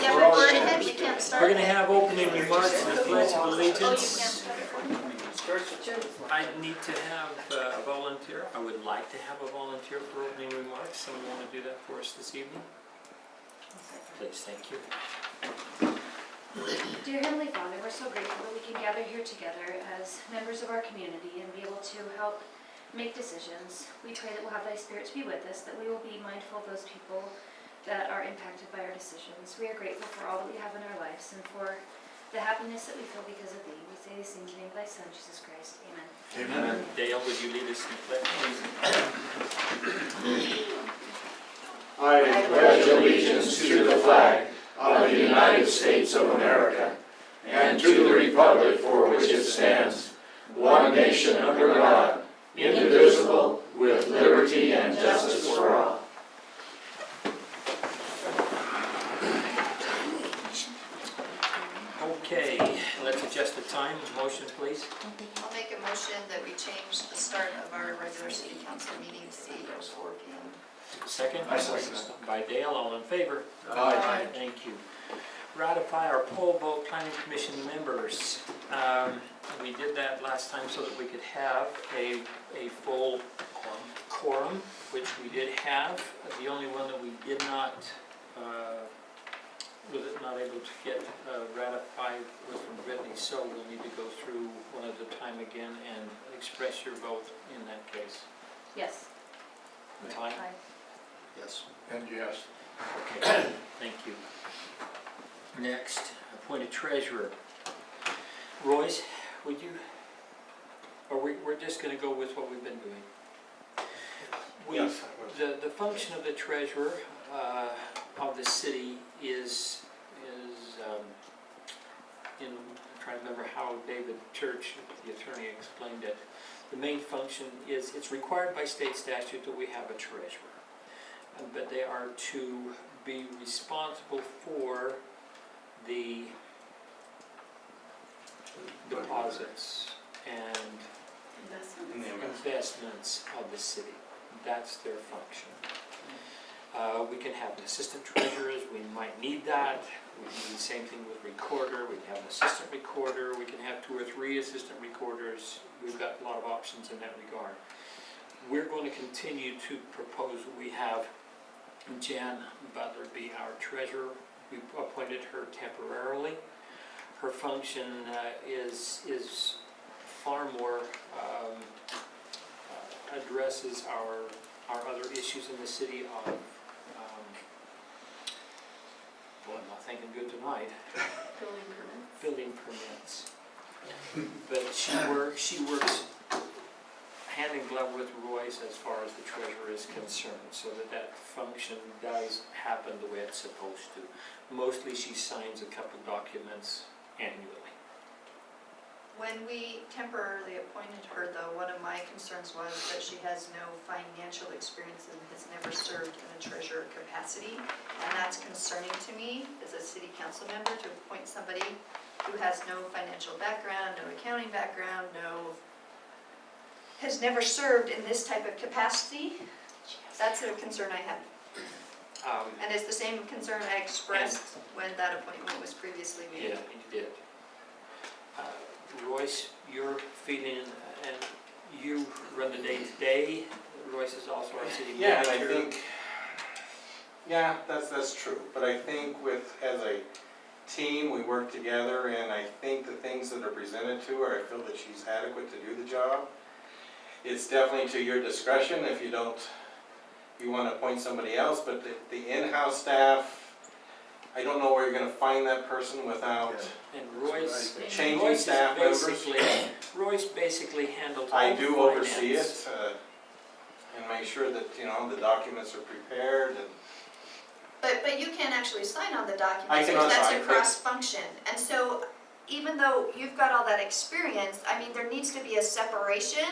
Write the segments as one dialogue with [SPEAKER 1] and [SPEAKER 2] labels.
[SPEAKER 1] Yeah, we're already ahead, we can't start.
[SPEAKER 2] We're gonna have opening remarks and the pledge of allegiance. I need to have a volunteer. I would like to have a volunteer for opening remarks. Someone want to do that for us this evening? Please, thank you.
[SPEAKER 3] Dear Heavenly Father, we're so grateful that we can gather here together as members of our community and be able to help make decisions. We pray that we'll have Thy Spirit to be with us, that we will be mindful of those people that are impacted by our decisions. We are grateful for all that we have in our lives and for the happiness that we feel because of Thee. We say these things in the name of Thy Son, Jesus Christ. Amen.
[SPEAKER 2] Amen. Dale, would you lead us in the pledge, please?
[SPEAKER 4] I pledge allegiance to the flag of the United States of America and to the republic for which it stands, one nation under God, indivisible, with liberty and justice for all.
[SPEAKER 2] Okay, let's adjust the time. Motion, please.
[SPEAKER 1] I'll make a motion that we change the start of our regular city council meeting to 4 p.m.
[SPEAKER 2] Second?
[SPEAKER 4] I second that.
[SPEAKER 2] By Dale, all in favor?
[SPEAKER 4] Aye.
[SPEAKER 2] Thank you. Ratify our poll vote planning commission members. We did that last time so that we could have a full quorum, which we did have. The only one that we did not, was not able to get ratified was from Brittany, so we'll need to go through one at a time again and express your vote in that case.
[SPEAKER 3] Yes.
[SPEAKER 2] Ty?
[SPEAKER 3] Aye.
[SPEAKER 4] Yes. And yes.
[SPEAKER 2] Okay, thank you. Next, appointed treasurer. Royce, would you, or we're just gonna go with what we've been doing?
[SPEAKER 4] Yes.
[SPEAKER 2] The function of the treasurer of the city is I'm trying to remember how David Church, the attorney, explained it. The main function is, it's required by state statute that we have a treasurer. But they are to be responsible for the deposits and investments of the city. That's their function. We can have an assistant treasurers, we might need that. We can do the same thing with recorder, we can have an assistant recorder, we can have 2 or 3 assistant recorders. We've got a lot of options in that regard. We're going to continue to propose, we have Jan Butler be our treasurer. We appointed her temporarily. Her function is far more, addresses our other issues in the city of, well, I'm not thinking good tonight, building permits. But she works hand in glove with Royce as far as the treasurer is concerned, so that function does happen the way it's supposed to. Mostly she signs a couple documents annually.
[SPEAKER 1] When we temporarily appointed her, though, one of my concerns was that she has no financial experience and has never served in a treasurer capacity. And that's concerning to me as a city council member, to appoint somebody who has no financial background, no accounting background, has never served in this type of capacity. That's a concern I have. And it's the same concern I expressed when that appointment was previously made.
[SPEAKER 2] Yeah, you did. Royce, your feeling, and you run the day-to-day. Royce is also our city
[SPEAKER 5] Yeah, and
[SPEAKER 2] manager.
[SPEAKER 5] I think, yeah, that's true. But I think as a team, we work together, and I think the things that are presented to her, I feel that she's adequate to do the job. It's definitely to your discretion if you want to appoint somebody else, but the in-house staff, I don't know where you're going to find that person without
[SPEAKER 2] And Royce,
[SPEAKER 5] changing staff members.
[SPEAKER 2] Royce basically handles all
[SPEAKER 5] I
[SPEAKER 2] the
[SPEAKER 5] do oversee
[SPEAKER 2] finance.
[SPEAKER 5] it and make sure that, the documents are prepared. And
[SPEAKER 1] But you can't actually sign on the documents,
[SPEAKER 5] I
[SPEAKER 1] because
[SPEAKER 5] cannot
[SPEAKER 1] that's
[SPEAKER 5] sign,
[SPEAKER 1] a
[SPEAKER 5] but-
[SPEAKER 1] cross-function. And so, even though you've got all that experience, I mean, there needs to be a separation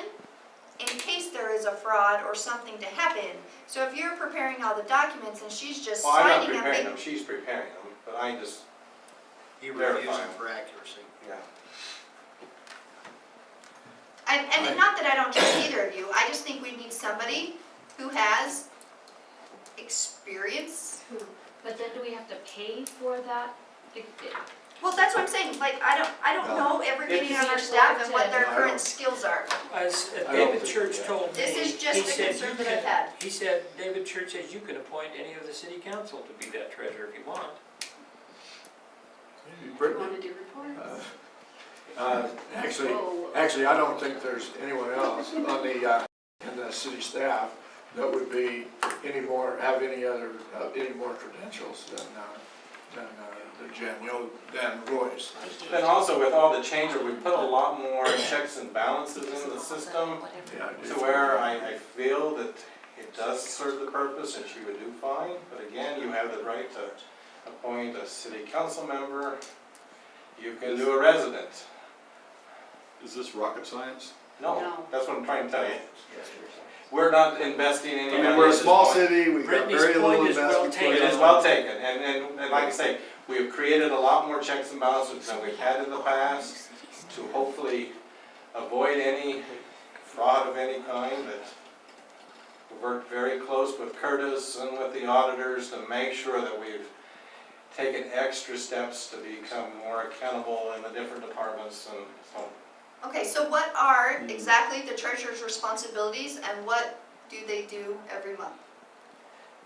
[SPEAKER 1] in case there is a fraud or something to happen. So if you're preparing all the documents and she's just
[SPEAKER 5] well, I'm not
[SPEAKER 1] signing
[SPEAKER 5] preparing
[SPEAKER 1] them,
[SPEAKER 5] them, she's preparing them, but I just,
[SPEAKER 4] He
[SPEAKER 5] reviews
[SPEAKER 4] reviews
[SPEAKER 5] them
[SPEAKER 4] them for accuracy.
[SPEAKER 5] yeah.
[SPEAKER 1] and not that I don't trust either of you, I just think we need somebody who has experience
[SPEAKER 3] But then do we have to pay for that?
[SPEAKER 1] Well, that's what I'm saying, like, I don't
[SPEAKER 4] No.
[SPEAKER 1] know everybody
[SPEAKER 3] It's-
[SPEAKER 1] on our staff and what their
[SPEAKER 4] No, I
[SPEAKER 1] current
[SPEAKER 4] don't.
[SPEAKER 1] skills are.
[SPEAKER 2] As
[SPEAKER 4] I don't
[SPEAKER 2] David
[SPEAKER 4] think
[SPEAKER 2] Church
[SPEAKER 4] that-
[SPEAKER 2] told me,
[SPEAKER 1] This is just
[SPEAKER 2] he
[SPEAKER 1] a
[SPEAKER 2] said
[SPEAKER 1] concern
[SPEAKER 2] you
[SPEAKER 1] that I've
[SPEAKER 2] can-
[SPEAKER 1] had.
[SPEAKER 2] He said, David Church says you can appoint any of the city council to be that treasurer if you want.
[SPEAKER 4] Brittany,
[SPEAKER 1] do reports?
[SPEAKER 4] Actually, I don't think there's anyone else on the, in the city staff that would be have any more credentials than Jen, than Royce.
[SPEAKER 5] Then also with all the changes, we put a lot more checks and balances in the system
[SPEAKER 4] Yeah, I do.
[SPEAKER 5] to where I feel that it does serve the purpose and she would do fine. But again, you have the right to appoint a city council member. You can do a resident.
[SPEAKER 6] Is this rocket science?
[SPEAKER 5] No, that's what I'm trying to tell you. We're not investing any
[SPEAKER 6] I
[SPEAKER 5] money.
[SPEAKER 6] mean, we're a
[SPEAKER 5] at this
[SPEAKER 6] small
[SPEAKER 5] point.
[SPEAKER 6] city, we've got
[SPEAKER 2] Brittany's
[SPEAKER 6] very little
[SPEAKER 2] point is well
[SPEAKER 6] investment.
[SPEAKER 5] It is well taken, and like I say, we have created a lot more checks and balances than we've had in the past to hopefully avoid any fraud of any kind, but we've worked very close with Curtis and with the auditors to make sure that we've taken extra steps to become more accountable in the different departments, and so.
[SPEAKER 1] Okay, so what are exactly the treasurer's responsibilities and what do they do every month?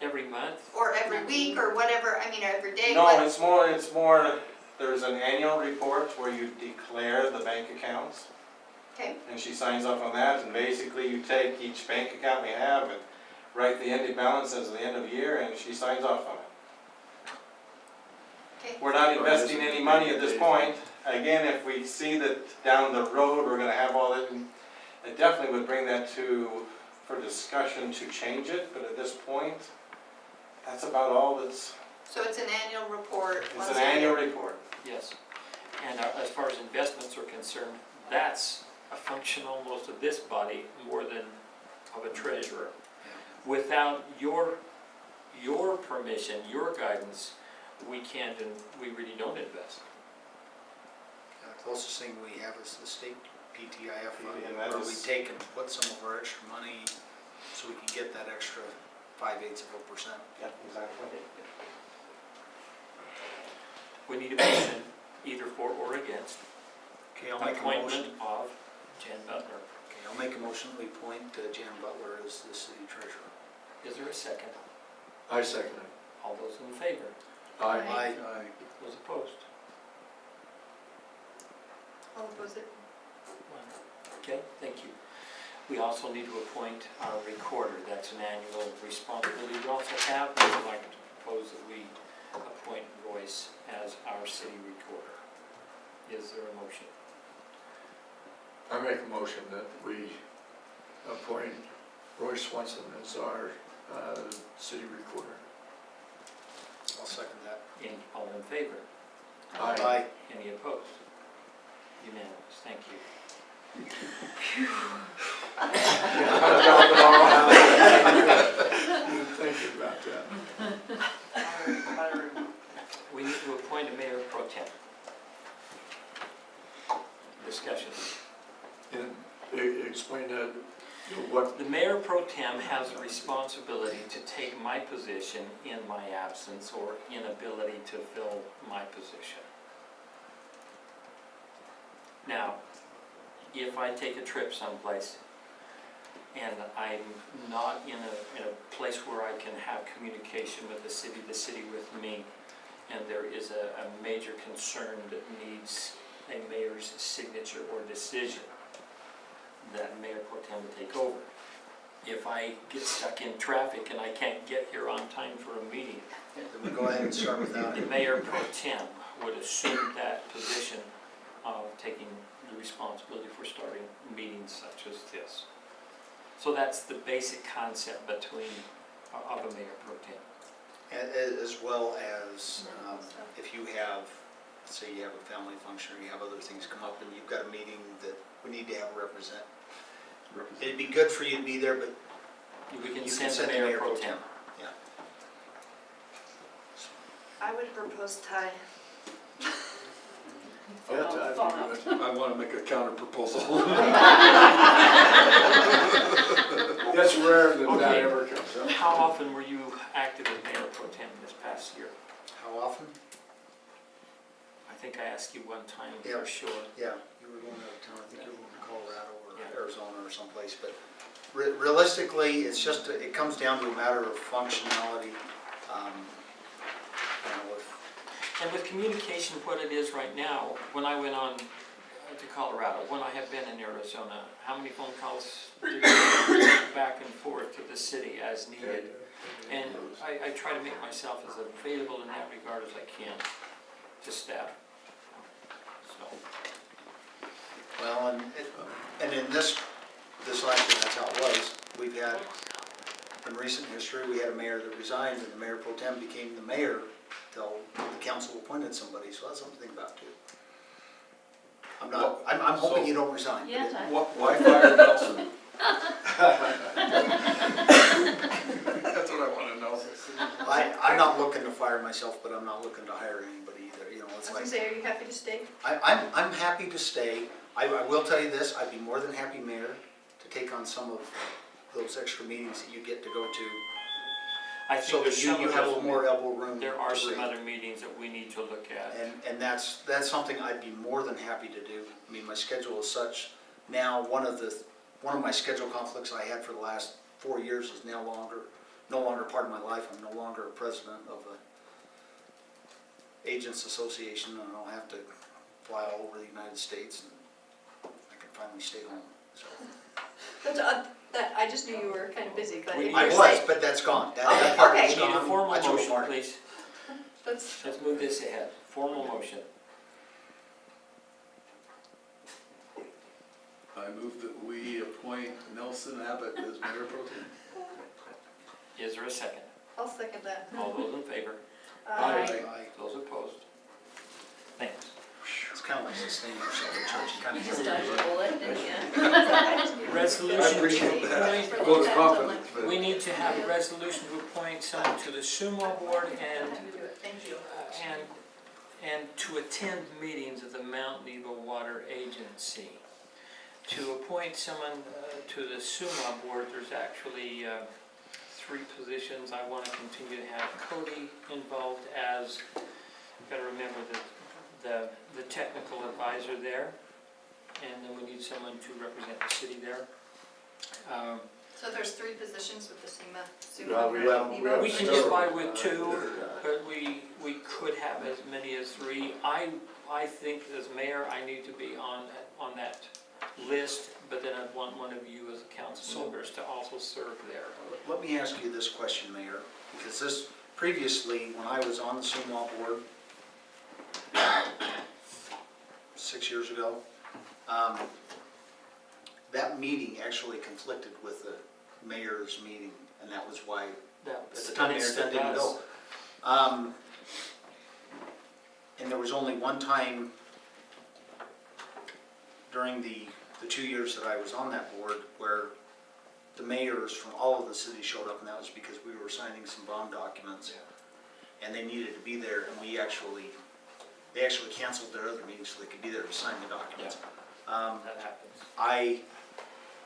[SPEAKER 2] Every month,
[SPEAKER 1] Or every week or whatever, I mean, or every day?
[SPEAKER 5] No,
[SPEAKER 1] what-
[SPEAKER 5] it's more, there's an annual report where you declare the bank accounts.
[SPEAKER 1] Okay,
[SPEAKER 5] And she signs off on that, and basically you take each bank account we have and write the ending balance as the end of the year, and she signs off on it.
[SPEAKER 1] okay.
[SPEAKER 5] We're not investing any money at this point. Again, if we see that down the road, we're gonna have all that, it definitely would bring that for discussion to change it, but at this point, that's about all that's,
[SPEAKER 1] So it's an annual report
[SPEAKER 5] it's
[SPEAKER 1] once
[SPEAKER 5] an
[SPEAKER 1] a year?
[SPEAKER 5] annual report.
[SPEAKER 2] yes. And as far as investments are concerned, that's a function almost of this body more than of a treasurer. Without your permission, your guidance, we can't and we really don't invest.
[SPEAKER 7] The closest thing we have is the state PTIF fund,
[SPEAKER 5] And that
[SPEAKER 7] where we
[SPEAKER 5] is-
[SPEAKER 7] take and put some of our extra money so we can get that extra 0.5%.
[SPEAKER 5] Yeah, exactly.
[SPEAKER 2] We need a motion either for or against
[SPEAKER 7] Okay, I'll make a motion.
[SPEAKER 2] appointment of Jan Butler.
[SPEAKER 7] Okay, I'll make a motion, we appoint Jan Butler as the city treasurer.
[SPEAKER 2] Is there a second?
[SPEAKER 4] I second it.
[SPEAKER 2] All those in favor?
[SPEAKER 4] Aye.
[SPEAKER 2] Those opposed?
[SPEAKER 1] I'll oppose it.
[SPEAKER 2] Okay, thank you. We also need to appoint our recorder. That's an annual responsibility we also have. We would like to propose that we appoint Royce as our city recorder. Is there a motion?
[SPEAKER 4] I make a motion that we appoint Royce Swenson as our city recorder.
[SPEAKER 7] I'll second that.
[SPEAKER 2] All in favor?
[SPEAKER 4] Aye.
[SPEAKER 2] Any opposed? Unanimous, thank you.
[SPEAKER 4] Thinking about that.
[SPEAKER 2] We need to appoint a mayor pro tem. Discussion.
[SPEAKER 4] And explain that, what,
[SPEAKER 2] The mayor pro tem has a responsibility to take my position in my absence or inability to fill my position. Now, if I take a trip someplace and I'm not in a place where I can have communication with the city with me, and there is a major concern that needs a mayor's signature or decision, that mayor pro tem will take over. If I get stuck in traffic and I can't get here on time for a meeting,
[SPEAKER 7] Then we go ahead and start without
[SPEAKER 2] the
[SPEAKER 7] him.
[SPEAKER 2] mayor pro tem would assume that position of taking the responsibility for starting meetings such as this. So that's the basic concept of a mayor pro tem.
[SPEAKER 7] As well as if you have, say you have a family function or you have other things come up and you've got a meeting that we need to have represent. It'd be good for you to be there, but
[SPEAKER 2] We can
[SPEAKER 7] you
[SPEAKER 2] send
[SPEAKER 7] can
[SPEAKER 2] the mayor pro tem.
[SPEAKER 7] Yeah.
[SPEAKER 1] I would propose Ty.
[SPEAKER 4] I'd do it.
[SPEAKER 6] I want to make a counter proposal.
[SPEAKER 4] That's rare that that
[SPEAKER 2] Okay.
[SPEAKER 4] ever comes
[SPEAKER 2] How often were you active as mayor pro tem this past year?
[SPEAKER 7] How often?
[SPEAKER 2] I think I asked you one time
[SPEAKER 7] Yeah.
[SPEAKER 2] for sure.
[SPEAKER 7] Yeah, you were going out of town, I think you were going to Colorado or
[SPEAKER 2] Yeah.
[SPEAKER 7] Arizona or someplace, but realistically, it's just, it comes down to a matter of functionality. You know,
[SPEAKER 2] And with communication, what it is right now, when I went on to Colorado, when I have been in Arizona, how many phone calls did we make back and forth to the city as needed? And I try to make myself as available in that regard as I can to staff. So,
[SPEAKER 7] well, and in this election, that's how it was. We've had, in recent history, we had a mayor that resigned, and the mayor pro tem became the mayor till the council appointed somebody, so that's something to think about too. I'm hoping you don't resign.
[SPEAKER 3] Yeah, Ty.
[SPEAKER 6] Why fire Nelson? That's what I want to know.
[SPEAKER 7] I'm not looking to fire myself, but I'm not looking to hire anybody either, you know,
[SPEAKER 1] I
[SPEAKER 7] it's
[SPEAKER 1] was
[SPEAKER 7] like.
[SPEAKER 1] gonna say, are you happy to stay?
[SPEAKER 7] I'm happy to stay. I will tell you this, I'd be more than happy, Mayor, to take on some of those extra meetings that you get to go to.
[SPEAKER 2] I
[SPEAKER 7] So
[SPEAKER 2] think there's
[SPEAKER 7] that
[SPEAKER 2] some
[SPEAKER 7] you
[SPEAKER 2] of
[SPEAKER 7] have a
[SPEAKER 2] those,
[SPEAKER 7] little more elbow room.
[SPEAKER 2] there are
[SPEAKER 7] to
[SPEAKER 2] some
[SPEAKER 7] breathe.
[SPEAKER 2] other meetings that we need to look at.
[SPEAKER 7] And that's something I'd be more than happy to do. I mean, my schedule is such, now one of my schedule conflicts I had for the last 4 years is no longer part of my life. I'm no longer a president of a agents association, and I don't have to fly all over the United States, and I can finally stay home, so.
[SPEAKER 1] I just knew you were kind of busy, but
[SPEAKER 2] We
[SPEAKER 1] if
[SPEAKER 2] need-
[SPEAKER 7] I
[SPEAKER 1] you're
[SPEAKER 7] was,
[SPEAKER 1] saying,
[SPEAKER 7] but that's gone.
[SPEAKER 1] Okay,
[SPEAKER 7] That part
[SPEAKER 1] okay.
[SPEAKER 7] is
[SPEAKER 2] We need a
[SPEAKER 7] gone.
[SPEAKER 2] formal
[SPEAKER 7] I took a
[SPEAKER 2] motion,
[SPEAKER 7] part.
[SPEAKER 2] please.
[SPEAKER 1] that's,
[SPEAKER 2] Let's move this ahead. Formal motion.
[SPEAKER 6] I move that we appoint Nelson Abbott as mayor pro tem.
[SPEAKER 2] Is there a second?
[SPEAKER 1] I'll second that.
[SPEAKER 2] All those in favor?
[SPEAKER 6] Aye.
[SPEAKER 2] Those opposed? Thanks.
[SPEAKER 7] It's kind of like sustaining yourself in church. You kind
[SPEAKER 3] You
[SPEAKER 7] of
[SPEAKER 3] just dodged a bullet, didn't you?
[SPEAKER 6] I
[SPEAKER 2] Resolution
[SPEAKER 6] appreciate
[SPEAKER 2] to
[SPEAKER 6] that.
[SPEAKER 2] appoint,
[SPEAKER 6] Vote of confidence, but.
[SPEAKER 2] we need to have a resolution to appoint someone to the Sumo Board and,
[SPEAKER 1] Thank you.
[SPEAKER 2] and to attend meetings of the Mount Nebo Water Agency. To appoint someone to the Sumo Board, there's actually 3 positions. I want to continue to have Cody involved as, got to remember the technical advisor there. And then we need someone to represent the city there.
[SPEAKER 1] So there's 3 positions with the SEMA.
[SPEAKER 4] Yeah, we have
[SPEAKER 2] We can get by with 2, but we could have as many as 3. I think as mayor, I need to be on that list, but then I'd want one of you as council members to also serve there.
[SPEAKER 7] Let me ask you this question, Mayor, because this, previously, when I was on the Sumo Board 6 years ago, that meeting actually conflicted with the mayor's meeting, and that was why, at the time, Mayor Ted didn't go. And there was only one time during the 2 years that I was on that board where the mayors from all of the cities showed up, and that was because we were signing some bond documents. And they needed to be there, and they actually canceled their other meetings so they could be there to sign the documents.
[SPEAKER 2] That happens.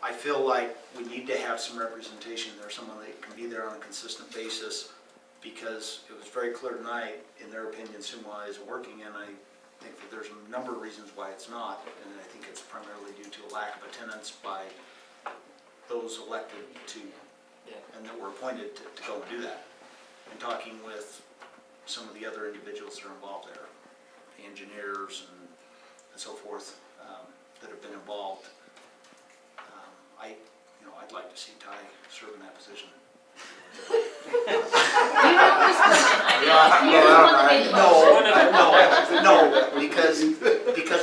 [SPEAKER 7] I feel like we need to have some representation there, someone that can be there on a consistent basis, because it was very clear tonight, in their opinion, Sumo isn't working, and I think that there's a number of reasons why it's not, and I think it's primarily due to a lack of attendance by those elected to, and that were appointed to go and do that. And talking with some of the other individuals that are involved there, the engineers and so forth, that have been involved, I'd like to see Ty serve in that position.
[SPEAKER 3] You know this person, you're the one that made the motion.
[SPEAKER 7] No, because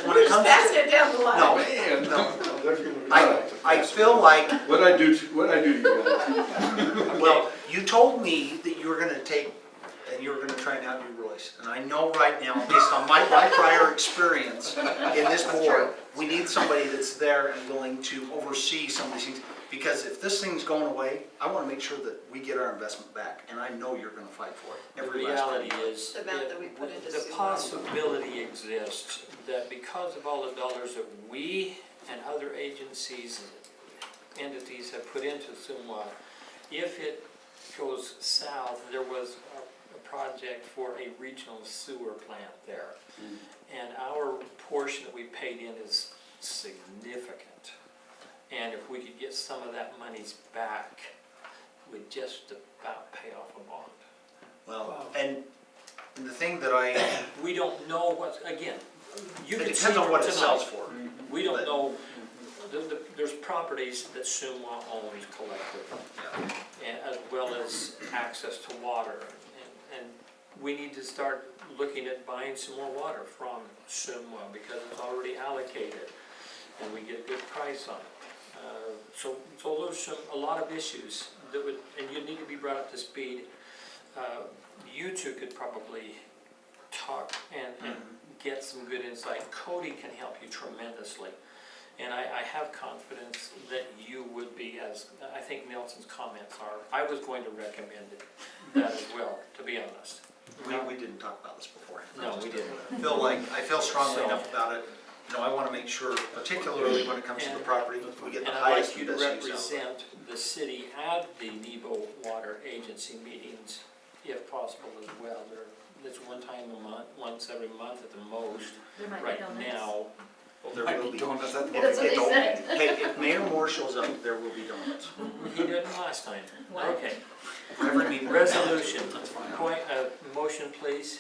[SPEAKER 7] when it
[SPEAKER 1] Just
[SPEAKER 7] comes
[SPEAKER 1] pass
[SPEAKER 7] to,
[SPEAKER 1] it down the line.
[SPEAKER 7] no,
[SPEAKER 6] Man,
[SPEAKER 7] no, I feel like,
[SPEAKER 6] What'd I do to you guys?
[SPEAKER 7] well, you told me that you were gonna take, and you were gonna try and outdo Royce. And I know right now, based on my prior experience in this board, we need somebody that's there and willing to oversee some of these things. Because if this thing's going away, I wanna make sure that we get our investment back, and I know you're gonna fight for it.
[SPEAKER 2] The
[SPEAKER 7] Every last
[SPEAKER 2] reality
[SPEAKER 7] penny.
[SPEAKER 2] is,
[SPEAKER 1] The amount that we put into
[SPEAKER 2] the
[SPEAKER 1] Sumo.
[SPEAKER 2] possibility exists that because of all the dollars that we and other agencies, entities have put into Sumo, if it goes south, there was a project for a regional sewer plant there. And our portion that we paid in is significant. And if we could get some of that monies back, we'd just about pay off a bond.
[SPEAKER 7] Well, and the thing that I,
[SPEAKER 2] We don't know what, again, you
[SPEAKER 7] it
[SPEAKER 2] can see
[SPEAKER 7] depends on what it
[SPEAKER 2] tonight,
[SPEAKER 7] sells for.
[SPEAKER 2] we don't
[SPEAKER 7] but-
[SPEAKER 2] know, there's properties that Sumwa owns collectively,
[SPEAKER 7] Yeah.
[SPEAKER 2] and as well as access to water. And we need to start looking at buying some more water from Sumwa because it's already allocated and we get a good price on it. So there's a lot of issues that would, and you need to be brought up to speed. You two could probably talk and get some good insight. Cody can help you tremendously. And I have confidence that you would be, as I think Nelson's comments are. I was going to recommend that as well, to be honest.
[SPEAKER 7] We didn't talk about this before.
[SPEAKER 2] No, we didn't.
[SPEAKER 7] I feel strongly
[SPEAKER 2] So-
[SPEAKER 7] enough about it. You know, I want to make sure, particularly when it comes to the property, we get
[SPEAKER 2] And
[SPEAKER 7] the
[SPEAKER 2] I'd like
[SPEAKER 7] highest
[SPEAKER 2] you
[SPEAKER 7] and
[SPEAKER 2] to
[SPEAKER 7] best use out of it.
[SPEAKER 2] represent the city at the Nebo Water Agency meetings, if possible as well. It's one time a month, once every month at the most.
[SPEAKER 3] There might be
[SPEAKER 2] Right
[SPEAKER 3] donuts.
[SPEAKER 2] now,
[SPEAKER 7] There
[SPEAKER 2] might
[SPEAKER 7] will
[SPEAKER 2] be
[SPEAKER 7] be.
[SPEAKER 6] Donuts at the
[SPEAKER 3] That's what they said.
[SPEAKER 7] Hey, if Mayor Moore shows up, there will be donuts.
[SPEAKER 2] he didn't last time.
[SPEAKER 3] What?
[SPEAKER 2] Okay.
[SPEAKER 7] For every meeting.
[SPEAKER 2] Resolution, motion please.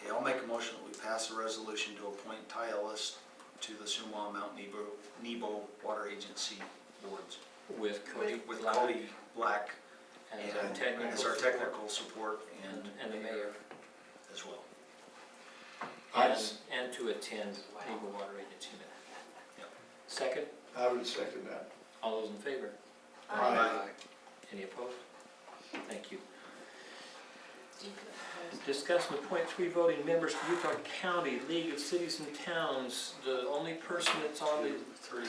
[SPEAKER 7] Okay, I'll make a motion that we pass a resolution to appoint Ty Ellis to the Sumwa Mount Nebo Water Agency boards.
[SPEAKER 2] With Cody
[SPEAKER 7] With
[SPEAKER 2] Black
[SPEAKER 7] Cody Black
[SPEAKER 2] as our
[SPEAKER 7] and
[SPEAKER 2] technical
[SPEAKER 7] as our
[SPEAKER 2] support,
[SPEAKER 7] technical support
[SPEAKER 2] and the mayor,
[SPEAKER 7] as well.
[SPEAKER 2] and to attend Nebo Water Agency meeting.
[SPEAKER 7] Yep.
[SPEAKER 2] Second,
[SPEAKER 6] I would second that.
[SPEAKER 2] all those in favor?
[SPEAKER 7] Aye.
[SPEAKER 2] Any opposed? Thank you. Discuss and appoint 3 voting members to Utah County League of Cities and Towns. The only person that's on the
[SPEAKER 7] 3.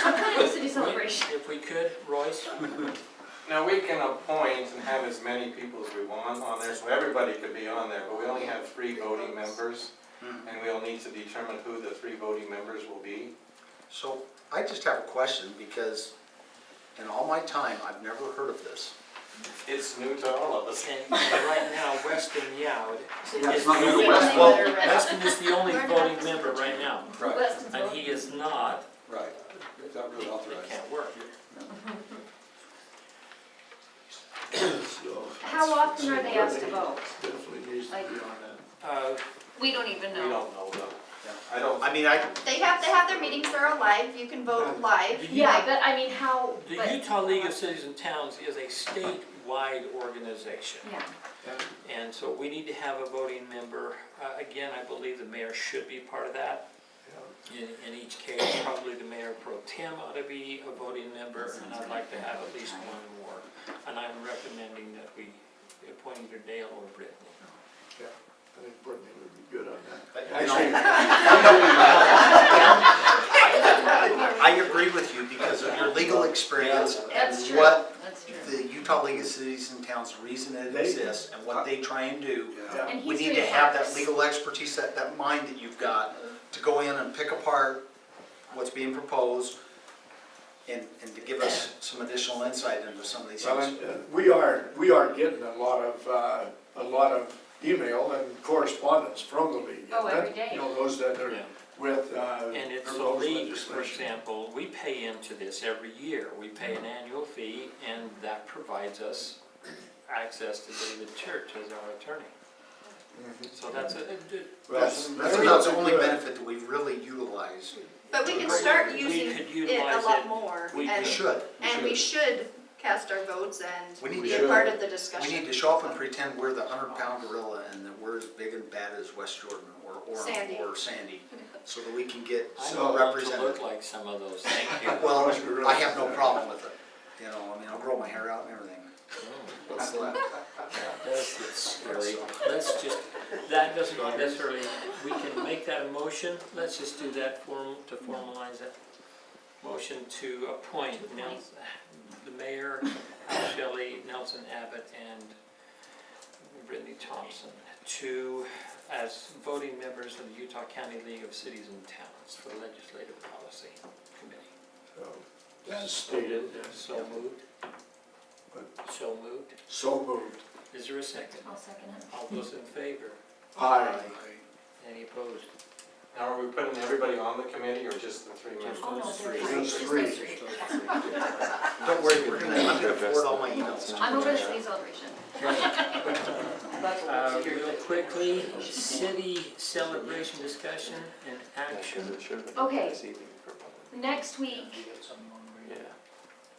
[SPEAKER 3] I'm kind of city celebration.
[SPEAKER 2] If we could, Royce?
[SPEAKER 5] Now, we can appoint and have as many people as we want on there, so everybody could be on there, but we only have 3 voting members, and we'll need to determine who the 3 voting members will be.
[SPEAKER 7] So I just have a question because in all my time, I've never heard of this.
[SPEAKER 5] It's new to all of us.
[SPEAKER 2] And right now, Weston Youd is
[SPEAKER 6] not
[SPEAKER 2] the
[SPEAKER 6] new to
[SPEAKER 2] only,
[SPEAKER 6] Weston.
[SPEAKER 2] Weston is the only voting member right now,
[SPEAKER 3] Weston's
[SPEAKER 2] and
[SPEAKER 3] vote.
[SPEAKER 2] he is not,
[SPEAKER 6] Right. It's not really
[SPEAKER 2] it
[SPEAKER 6] authorized.
[SPEAKER 2] can't work.
[SPEAKER 6] So,
[SPEAKER 3] How often are they asked to vote?
[SPEAKER 6] definitely needs to be on that.
[SPEAKER 3] We don't even
[SPEAKER 5] We
[SPEAKER 3] know.
[SPEAKER 5] don't know though.
[SPEAKER 7] Yeah.
[SPEAKER 5] I don't,
[SPEAKER 7] I mean,
[SPEAKER 1] They have to have their meetings, they're live, you can vote live.
[SPEAKER 3] Yeah, but I mean, how,
[SPEAKER 2] The
[SPEAKER 3] but,
[SPEAKER 2] Utah League of Cities and Towns is a statewide organization.
[SPEAKER 3] yeah.
[SPEAKER 2] And so we need to have a voting member. Again, I believe the mayor should be part of that. In each case, probably the mayor pro tem ought to be a voting member, and I'd like to have at least one more. And I'm recommending that we appoint either Dale or Brittany.
[SPEAKER 6] Yeah, I think Brittany would be good on that.
[SPEAKER 7] I agree with you because of your legal experience and
[SPEAKER 3] That's true.
[SPEAKER 7] what
[SPEAKER 3] That's true.
[SPEAKER 7] the Utah League of Cities and Towns, reason it exists and what they try and do.
[SPEAKER 6] Yeah.
[SPEAKER 3] And
[SPEAKER 7] We
[SPEAKER 3] he's
[SPEAKER 7] need
[SPEAKER 3] doing
[SPEAKER 7] to have that
[SPEAKER 3] parks.
[SPEAKER 7] legal expertise, that mind that you've got to go in and pick apart what's being proposed and to give us some additional insight into some of these
[SPEAKER 6] Well,
[SPEAKER 7] things.
[SPEAKER 6] and we are getting a lot of email and correspondence from the league.
[SPEAKER 3] Oh,
[SPEAKER 6] And that-
[SPEAKER 3] every day.
[SPEAKER 6] You know, those that are
[SPEAKER 2] Yeah.
[SPEAKER 6] with,
[SPEAKER 2] And it's a
[SPEAKER 6] proposed
[SPEAKER 2] league, for
[SPEAKER 6] legislation.
[SPEAKER 2] example, we pay into this every year. We pay an annual fee, and that provides us access to David Church as our attorney. So that's a,
[SPEAKER 6] Well,
[SPEAKER 7] That's about the only benefit that we've really utilized.
[SPEAKER 1] But we can start
[SPEAKER 2] We
[SPEAKER 1] using
[SPEAKER 2] could
[SPEAKER 1] it
[SPEAKER 2] utilize
[SPEAKER 1] a lot
[SPEAKER 2] it.
[SPEAKER 1] more,
[SPEAKER 2] We
[SPEAKER 7] We
[SPEAKER 1] and,
[SPEAKER 7] should.
[SPEAKER 1] and we should cast our votes
[SPEAKER 7] We need
[SPEAKER 1] and be
[SPEAKER 7] to-
[SPEAKER 1] a part of the
[SPEAKER 7] We
[SPEAKER 1] discussion.
[SPEAKER 7] need to show up and pretend we're the 100-pound gorilla and that we're as big and bad as West Jordan or
[SPEAKER 1] Sandy.
[SPEAKER 7] Sandy, so that we can get
[SPEAKER 2] I
[SPEAKER 7] some
[SPEAKER 2] don't want to
[SPEAKER 7] represented.
[SPEAKER 2] look like some of those, thank you.
[SPEAKER 7] Well, I have no problem with it, you know, I mean, I'll grow my hair out and everything.
[SPEAKER 2] That's get scary. Let's just, that doesn't necessarily, we can make that a motion, let's just do that to formalize it. Motion to appoint the mayor, Al Shelley, Nelson Abbott, and Brittany Thompson as voting members of the Utah County League of Cities and Towns for the Legislative Policy Committee.
[SPEAKER 6] As stated,
[SPEAKER 2] So moved. So moved.
[SPEAKER 6] so moved.
[SPEAKER 2] Is there a second?
[SPEAKER 3] I'll second it.
[SPEAKER 2] All those in favor?
[SPEAKER 6] Aye.
[SPEAKER 2] Any opposed?
[SPEAKER 5] Now, are we putting everybody on the committee or just the three members?
[SPEAKER 2] Just
[SPEAKER 3] Oh, no,
[SPEAKER 2] those
[SPEAKER 3] they're
[SPEAKER 2] three.
[SPEAKER 3] fine.
[SPEAKER 6] Just
[SPEAKER 3] Just
[SPEAKER 6] three.
[SPEAKER 3] those three.
[SPEAKER 7] Don't worry, I'm gonna forward all my emails.
[SPEAKER 3] I'm over the city celebration.
[SPEAKER 2] Real quickly, city celebration discussion and action.
[SPEAKER 3] Okay, next week,
[SPEAKER 2] Yeah.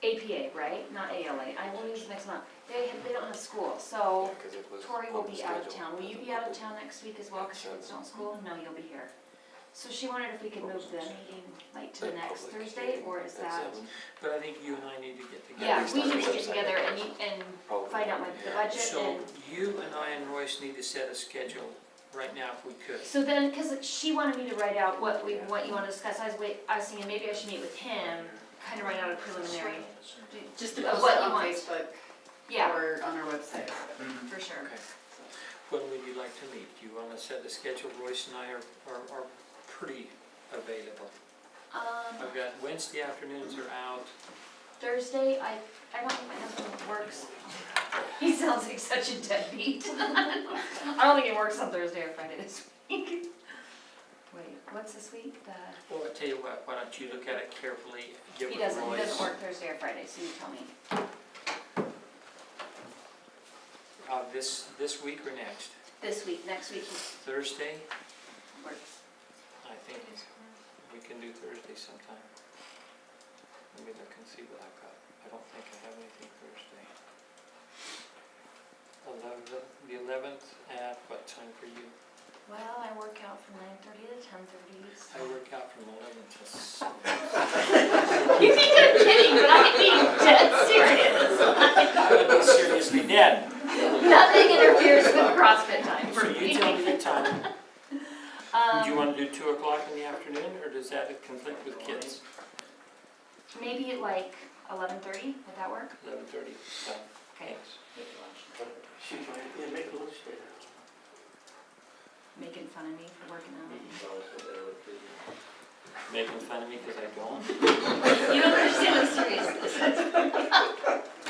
[SPEAKER 3] APA, right? Not ALA. I will use next month. They don't have school, so Tori will be out of town. Will you be out of town next week as well, because kids don't school? No, you'll be here. So she wondered if we could move the meeting like to the next Thursday, or is that?
[SPEAKER 2] But I think you and I need to get together.
[SPEAKER 3] Yeah, we need to get together and find out the budget
[SPEAKER 2] So
[SPEAKER 3] and,
[SPEAKER 2] you and I and Royce need to set a schedule right now if we could.
[SPEAKER 3] so then, because she wanted me to write out what you want to discuss, I was thinking maybe I should meet with him, kind of write out a preliminary.
[SPEAKER 8] Just to
[SPEAKER 3] Of
[SPEAKER 8] post
[SPEAKER 3] what
[SPEAKER 8] it
[SPEAKER 3] you
[SPEAKER 8] on
[SPEAKER 3] want.
[SPEAKER 8] Facebook
[SPEAKER 3] Yeah,
[SPEAKER 8] or on our website.
[SPEAKER 3] for sure.
[SPEAKER 2] Okay. When would you like to meet? Do you want to set a schedule? Royce and I are pretty available. I've got Wednesday afternoons are out.
[SPEAKER 3] Thursday, I don't think my husband works. He sounds like such a deadbeat. I don't think he works on Thursday or Friday this week. Wait, what's this week?
[SPEAKER 2] Well, I tell you what, why don't you look at it carefully, get
[SPEAKER 3] He
[SPEAKER 2] with
[SPEAKER 3] doesn't
[SPEAKER 2] Royce.
[SPEAKER 3] work Thursday or Friday, so you tell me.
[SPEAKER 2] This week or next?
[SPEAKER 3] This week, next week he
[SPEAKER 2] Thursday?
[SPEAKER 3] works.
[SPEAKER 2] I think we can do Thursday sometime. Let me look and see what I've got. I don't think I have anything Thursday. The 11th, at what time for you?
[SPEAKER 3] Well, I work out from 9:30 to 10:30.
[SPEAKER 2] I work out from 11 to 7.
[SPEAKER 3] You think I'm kidding, but I'm being dead serious.
[SPEAKER 2] I would be seriously dead.
[SPEAKER 3] Nothing interferes with CrossFit time for
[SPEAKER 2] So
[SPEAKER 3] me.
[SPEAKER 2] you tell me the time. Do you want to do 2 o'clock in the afternoon, or does that conflict with kids?
[SPEAKER 3] Maybe like 11:30, would that work?
[SPEAKER 2] 11:30, done.
[SPEAKER 3] Okay. Making fun of me for working out.
[SPEAKER 2] Making fun of me because I don't?
[SPEAKER 3] You don't understand how serious this is.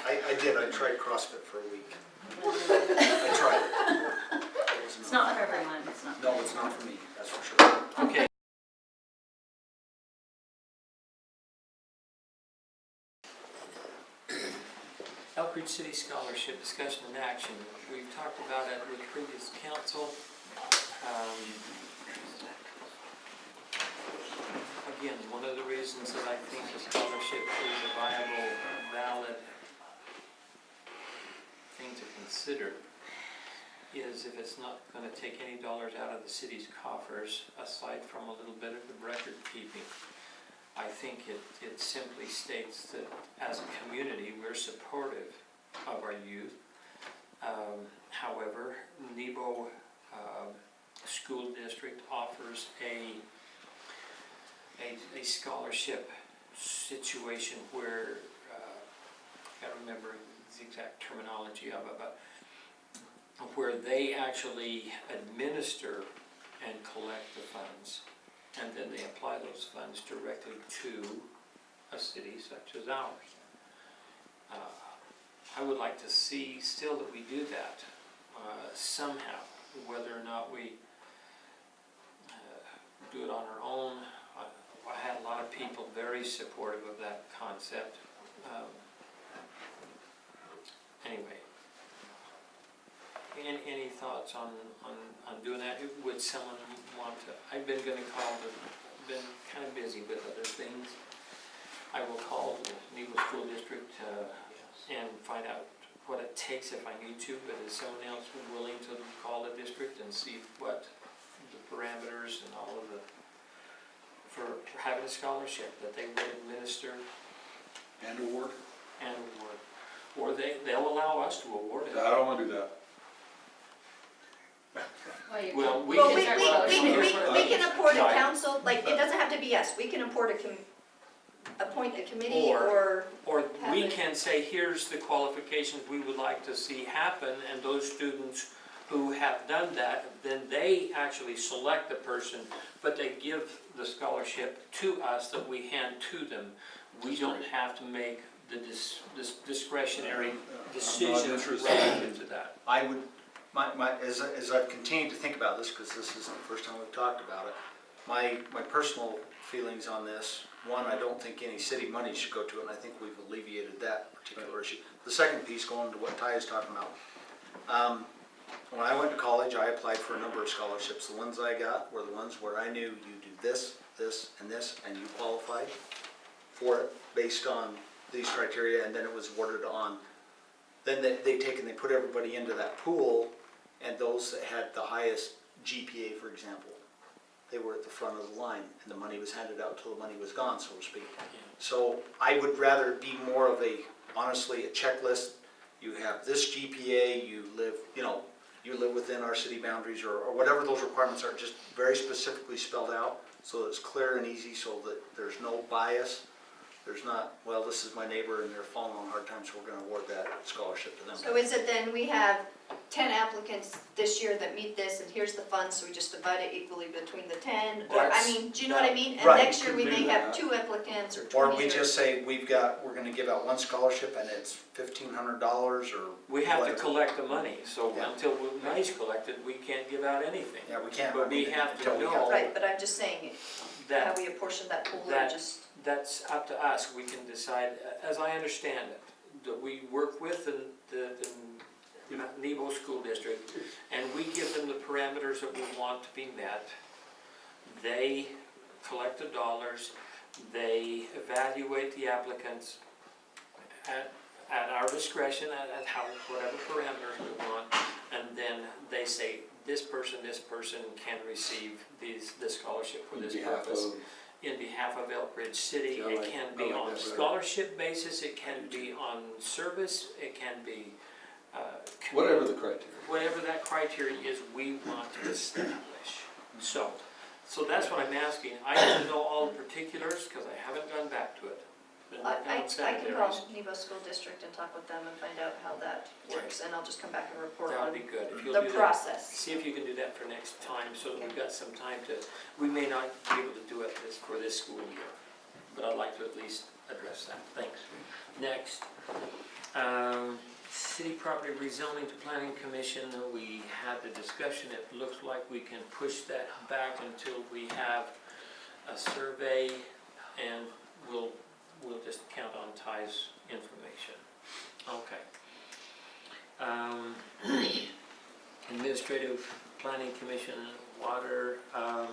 [SPEAKER 7] I did, I tried CrossFit for a week. I tried it.
[SPEAKER 3] It's not for everyone, it's not.
[SPEAKER 7] No, it's not for me, that's for sure.
[SPEAKER 2] Okay. Elk Ridge City Scholarship Discussion and Action. We've talked about it with previous council. Again, one of the reasons that I think the scholarship is a viable, valid thing to consider is if it's not going to take any dollars out of the city's coffers, aside from a little bit of the record keeping. I think it simply states that as a community, we're supportive of our youth. However, Nebo School District offers a scholarship situation where, I can't remember the exact terminology of it, but where they actually administer and collect the funds, and then they apply those funds directly to a city such as ours. I would like to see still that we do that somehow, whether or not we do it on our own. I had a lot of people very supportive of that concept. Anyway, any thoughts on doing that? Would someone want to? I've been going to call, been kind of busy with other things. I will call the Nebo School District and find out what it takes if I need to, but is someone else willing to call the district and see what the parameters and all of the, for having a scholarship that they would administer
[SPEAKER 4] And award?
[SPEAKER 2] and award? Or they'll allow us to award it.
[SPEAKER 4] I don't wanna do that.
[SPEAKER 2] Well, we
[SPEAKER 1] Well,
[SPEAKER 2] can.
[SPEAKER 1] we can appoint
[SPEAKER 2] No,
[SPEAKER 1] a
[SPEAKER 2] I-
[SPEAKER 1] council, like, it doesn't have to be us, we can appoint a committee
[SPEAKER 2] Or-
[SPEAKER 1] or,
[SPEAKER 2] Or we can say, here's the qualifications we would like to see happen, and those students who have done that, then they actually select the person, but they give the scholarship to us that we hand to them We don't have to make the discretionary
[SPEAKER 7] not
[SPEAKER 2] decisions
[SPEAKER 7] interested.
[SPEAKER 2] relative to that.
[SPEAKER 7] I would, as I've continued to think about this, because this isn't the first time we've talked about it, my personal feelings on this, one, I don't think any city money should go to it, and I think we've alleviated that particular issue. The second piece, going to what Ty is talking about, when I went to college, I applied for a number of scholarships. The ones I got were the ones where I knew you do this, this, and this, and you qualified for it based on these criteria, and then it was awarded on. Then they take and they put everybody into that pool, and those that had the highest GPA, for example, they were at the front of the line, and the money was handed out till the money was gone, so to speak. So I would rather be more of a, honestly, a checklist. You have this GPA, you live within our city boundaries, or whatever those requirements are, just very specifically spelled out, so that it's clear and easy, so that there's no bias. There's not, well, this is my neighbor and they're falling on hard times, so we're gonna award that scholarship to them.
[SPEAKER 1] So is it then we have 10 applicants this year that meet this, and here's the funds, so we just divide it equally between the 10? Or, I
[SPEAKER 2] That's-
[SPEAKER 1] mean, do you know what I mean? And
[SPEAKER 7] Right.
[SPEAKER 1] next year we may have 2 applicants or 20
[SPEAKER 7] Or we just say, we're gonna give out one scholarship and it's $1,500 or.
[SPEAKER 2] We have to
[SPEAKER 7] whatever.
[SPEAKER 2] collect the money, so
[SPEAKER 7] Yeah.
[SPEAKER 2] until money's collected, we can't give out anything.
[SPEAKER 7] Yeah, we can't.
[SPEAKER 2] But we have to
[SPEAKER 7] until we
[SPEAKER 2] know
[SPEAKER 1] Right, but I'm just saying, how
[SPEAKER 2] that
[SPEAKER 1] we apportion that pool or
[SPEAKER 2] that-
[SPEAKER 1] just,
[SPEAKER 2] that's up to us. We can decide, as I understand it, that we work with the Nebo School District, and we give them the parameters that we want to be met. They collect the dollars, they evaluate the applicants at our discretion, at how, whatever parameters we want, and then they say, this person can receive this scholarship for this purpose. In behalf of Elk Ridge City,
[SPEAKER 6] Yeah, I
[SPEAKER 2] it
[SPEAKER 6] like-
[SPEAKER 2] can
[SPEAKER 6] I
[SPEAKER 2] be
[SPEAKER 6] like
[SPEAKER 2] on
[SPEAKER 6] that better.
[SPEAKER 2] scholarship basis, it can be on service, it can be,
[SPEAKER 4] Whatever the criteria.
[SPEAKER 2] whatever that criteria is, we want to establish. So that's what I'm asking. I don't know all the particulars, because I haven't gone back to it. Been working on
[SPEAKER 1] I can
[SPEAKER 2] secondaries.
[SPEAKER 1] call Nebo School District and talk with them and find out how that works, and I'll just come back and report
[SPEAKER 2] That
[SPEAKER 1] on
[SPEAKER 2] would be good. If you'll
[SPEAKER 1] the
[SPEAKER 2] do that.
[SPEAKER 1] process.
[SPEAKER 2] See if you can do that for next time, so that we've got some time to, we may not be able to do it for this school year, but I'd like to at least address that. Thanks. Next, City Property Rezoning to Planning Commission, we had the discussion. It looks like we can push that back until we have a survey, and we'll just count on Ty's information. Okay. Administrative Planning Commission, water, I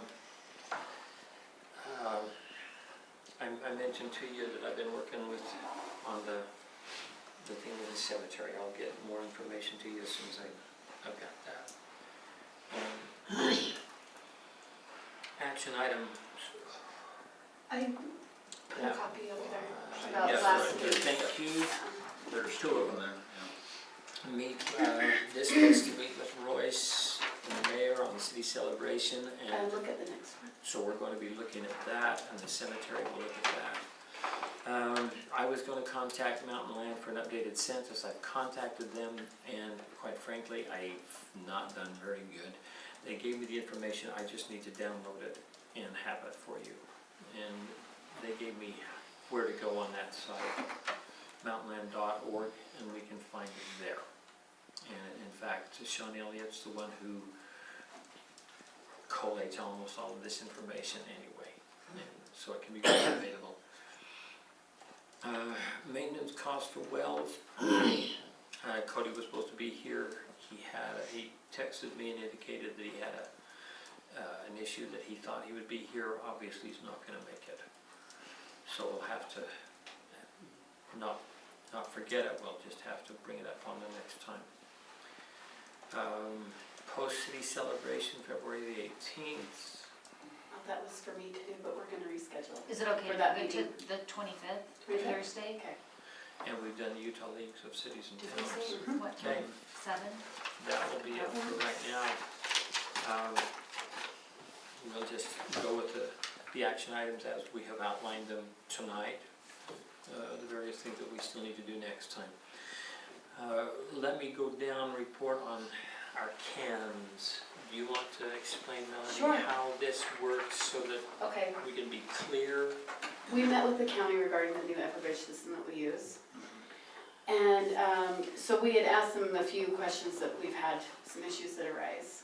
[SPEAKER 2] mentioned to you that I've been working on the thing with the cemetery. I'll get more information to you as soon as I've got that. Action item.
[SPEAKER 8] I put a
[SPEAKER 2] Yeah.
[SPEAKER 8] copy over there about
[SPEAKER 7] Yes,
[SPEAKER 8] last
[SPEAKER 7] right.
[SPEAKER 8] week.
[SPEAKER 2] Thank you.
[SPEAKER 7] There's 2 of them there.
[SPEAKER 2] This week's to meet with Royce and the mayor on the city celebration,
[SPEAKER 8] And
[SPEAKER 2] and
[SPEAKER 8] look at the next one.
[SPEAKER 2] so we're going to be looking at that, and the cemetery will look at that. I was going to contact Mountain Land for an updated census. I've contacted them, and quite frankly, I've not done very good. They gave me the information, I just need to download it and have it for you. And they gave me where to go on that site, mountainland.org, and we can find it there. And in fact, Sean Elliott's the one who collates almost all of this information anyway, and so it can be quite available. Maintenance cost for wells. Cody was supposed to be here. He texted me and indicated that he had an issue that he thought he would be here. Obviously, he's not gonna make it. So we'll have to not forget it, we'll just have to bring it up on the next time. Post-city celebration, February the 18th.
[SPEAKER 8] Oh, that was for me too, but we're gonna reschedule.
[SPEAKER 3] Is it okay
[SPEAKER 8] For
[SPEAKER 3] to
[SPEAKER 8] that
[SPEAKER 3] move
[SPEAKER 8] meeting.
[SPEAKER 3] to the 25th,
[SPEAKER 8] 25th?
[SPEAKER 3] Thursday?
[SPEAKER 8] Okay.
[SPEAKER 2] And we've done the Utah Leagues of Cities and
[SPEAKER 8] Did we say?
[SPEAKER 2] Towns.
[SPEAKER 3] What
[SPEAKER 2] Okay.
[SPEAKER 3] time? 7?
[SPEAKER 2] That will be it for right now. We'll just go with the action items as we have outlined them tonight. The various things that we still need to do next time. Let me go down, report on our cans do you want to explain,
[SPEAKER 8] Sure.
[SPEAKER 2] Melanie, how this works so that
[SPEAKER 8] Okay,
[SPEAKER 2] we can be clear?
[SPEAKER 8] we met with the county regarding the new Everbridge system that we use. And so we had asked them a few questions that we've had, some issues that arise.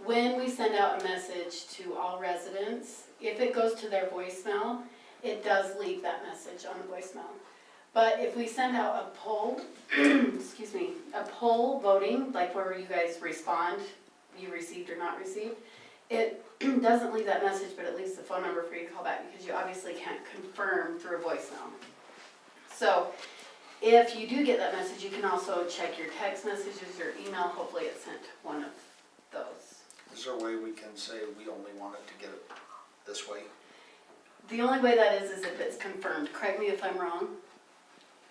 [SPEAKER 8] When we send out a message to all residents, if it goes to their voicemail, it does leave that message on the voicemail. But if we send out a poll, excuse me, a poll voting, like where you guys respond, you received or not received, it doesn't leave that message, but it leaves the phone number for you to call back because you obviously can't confirm through a voicemail. So if you do get that message, you can also check your text messages, your email, hopefully it's sent to one of those.
[SPEAKER 7] Is there a way we can say we only want it to get it this way?
[SPEAKER 8] The only way that is if it's confirmed. Correct me if I'm wrong.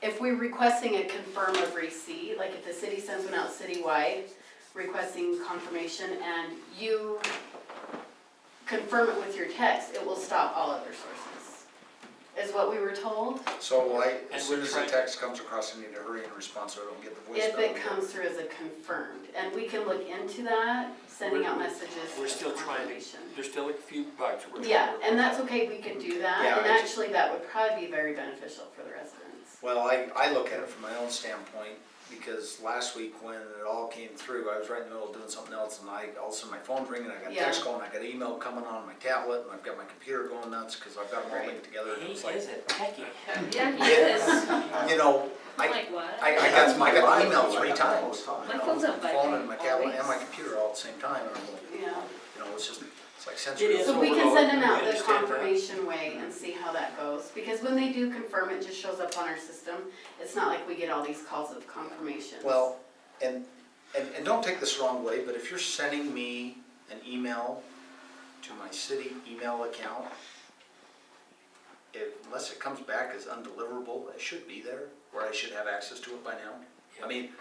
[SPEAKER 8] If we're requesting a confirm of receipt, like if the city sends one out citywide requesting confirmation and you confirm it with your text, it will stop all other sources, is what we were told.
[SPEAKER 7] So
[SPEAKER 2] And
[SPEAKER 7] as soon
[SPEAKER 2] we're
[SPEAKER 7] as the
[SPEAKER 2] trying-
[SPEAKER 7] text comes across, I need to hurry and respond so I don't get the voicemail.
[SPEAKER 8] If it comes through as a confirmed, and we can look into that, sending out messages.
[SPEAKER 2] We're
[SPEAKER 8] as
[SPEAKER 2] still trying to,
[SPEAKER 8] confirmation.
[SPEAKER 2] there's still a few bugs we're trying to
[SPEAKER 8] Yeah,
[SPEAKER 2] work
[SPEAKER 8] and that's
[SPEAKER 2] out.
[SPEAKER 8] okay, we can do that,
[SPEAKER 7] Yeah,
[SPEAKER 8] and
[SPEAKER 7] I just-
[SPEAKER 8] actually that would probably be very beneficial for the residents.
[SPEAKER 7] Well, I look at it from my own standpoint, because last week when it all came through, I was right in the middle of doing something else, and all of a sudden my phone's ringing, I got
[SPEAKER 8] Yeah.
[SPEAKER 7] text going, I got email coming on my tablet, and I've got my computer going nuts, because I've got them all
[SPEAKER 8] Right.
[SPEAKER 7] linked together, and
[SPEAKER 2] He
[SPEAKER 7] it
[SPEAKER 2] is
[SPEAKER 7] was like,
[SPEAKER 2] a techie.
[SPEAKER 3] Yeah, he is.
[SPEAKER 7] you know,
[SPEAKER 3] I'm like, what?
[SPEAKER 7] I got the email 3 times.
[SPEAKER 3] My phone's on
[SPEAKER 7] The phone
[SPEAKER 3] vibrate
[SPEAKER 7] and my tablet and my
[SPEAKER 3] always.
[SPEAKER 7] computer all at the same time, and I'm like,
[SPEAKER 8] Yeah.
[SPEAKER 7] you know, it's like
[SPEAKER 2] It
[SPEAKER 7] sensory.
[SPEAKER 2] is.
[SPEAKER 8] So we can send them out
[SPEAKER 2] We
[SPEAKER 8] the
[SPEAKER 2] understand that.
[SPEAKER 8] confirmation way and see how that goes, because when they do confirm, it just shows up on our system. It's not like we get all these calls of confirmation.
[SPEAKER 7] Well, and don't take this the wrong way, but if you're sending me an email to my city email account, unless it comes back as undeliverable, it should be there, where I should have access to it by now. I mean,